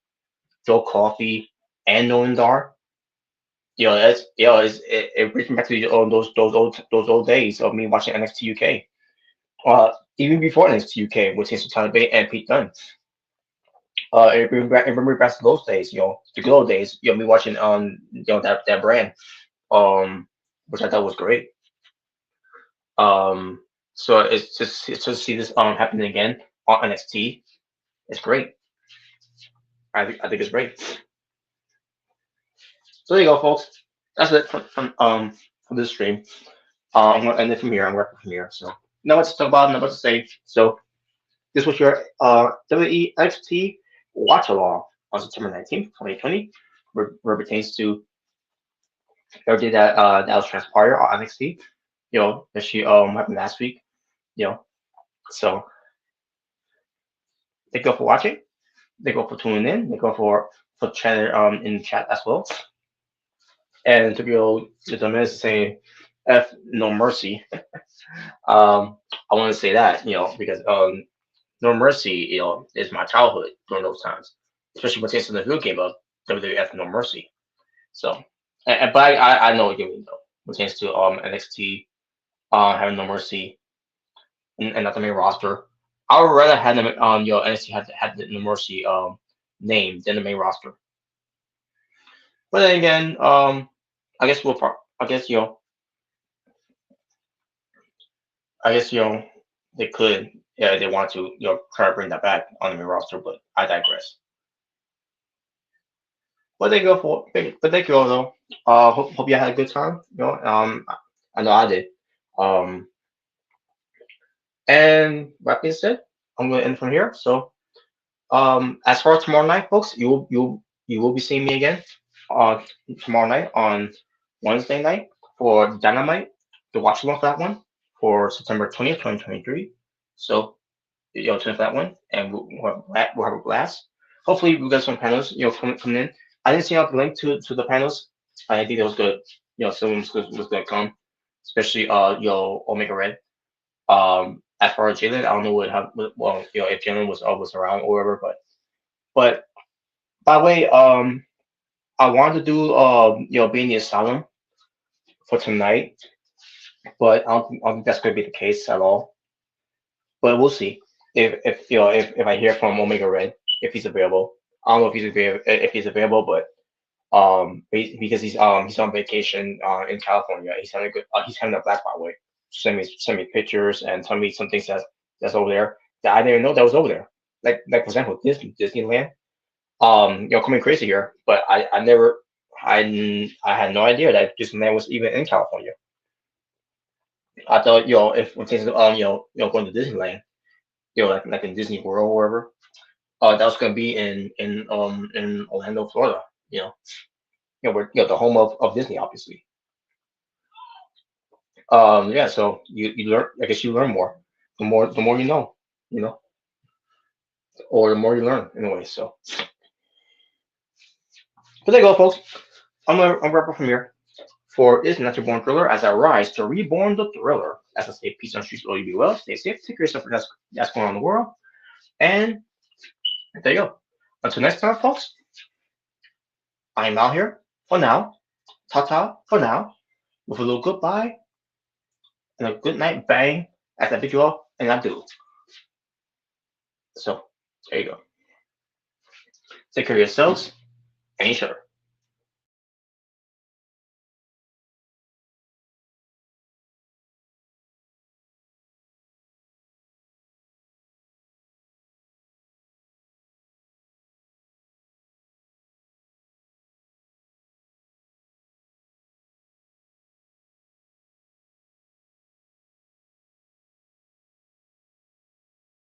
Joe Coffey, and Nolan Dar. It brings me back to those old days of me watching NXT UK. Even before NXT UK, with his Tyler Bate and Pete Dunne. It brings me back to those days, the good old days. Me watching that brand, which I thought was great. Um, so it's just to see this happening again on NXT. It's great. I think it's great. So there you go, folks. That's it from this stream. I'm gonna end it from here. I'm wrapping from here. So now what to talk about, now what to say. So this was your WWE NXT watch along on September 19th, 2020, where it pertains to everything that was transpired on NXT. That she happened last week. You know, so thank you all for watching. Thank you all for tuning in. Thank you all for chatting in the chat as well. And to be all the minutes saying F no mercy. I want to say that, because No Mercy, is my childhood during those times, especially when it's in the video game of WWF No Mercy. So, but I know what you mean though. When it comes to NXT having No Mercy and not the main roster, I would rather have them NXT had the No Mercy name than the main roster. But then again, I guess I guess they could, yeah, they want to try to bring that back on the main roster, but I digress. But thank you all though. Hope you had a good time. I know I did. Um, and that being said, I'm gonna end from here. So, as far as tomorrow night, folks, you will be seeing me again uh tomorrow night on Wednesday night for Dynamite. To watch along for that one for September 20th, 2023. So, tune in for that one, and we'll have a blast. Hopefully, we got some panels, coming in. I didn't see out the link to the panels. I think it was good. Someone was gonna come, especially Omega Red. As far as Jalen, I don't know well, if Jalen was around or whatever, but by the way, I wanted to do being the asylum for tonight, but I don't think that's gonna be the case at all. But we'll see if I hear from Omega Red if he's available. I don't know if he's available, but because he's on vacation in California. He's having a black way. Send me pictures and tell me some things that's over there that I didn't even know that was over there. Like for example, Disneyland. Coming crazy here, but I had no idea that Disneyland was even in California. I thought if when things going to Disneyland, like in Disney World or wherever, that was gonna be in Orlando, Florida. We're the home of Disney, obviously. Yeah, so you learn. I guess you learn more. The more you know, or the more you learn anyway. So, but there you go, folks. I'm wrap up from here. For Is Not Your Born Thriller as I rise to reborn the thriller. As I say, peace on the streets, all you be well, stay safe, take care of yourself, that's going on in the world. And there you go. Until next time, folks, I'm out here for now. Ta ta for now. With a little goodbye and a good night bang as I bid you all, and I do. So there you go. Take care of yourselves and each other.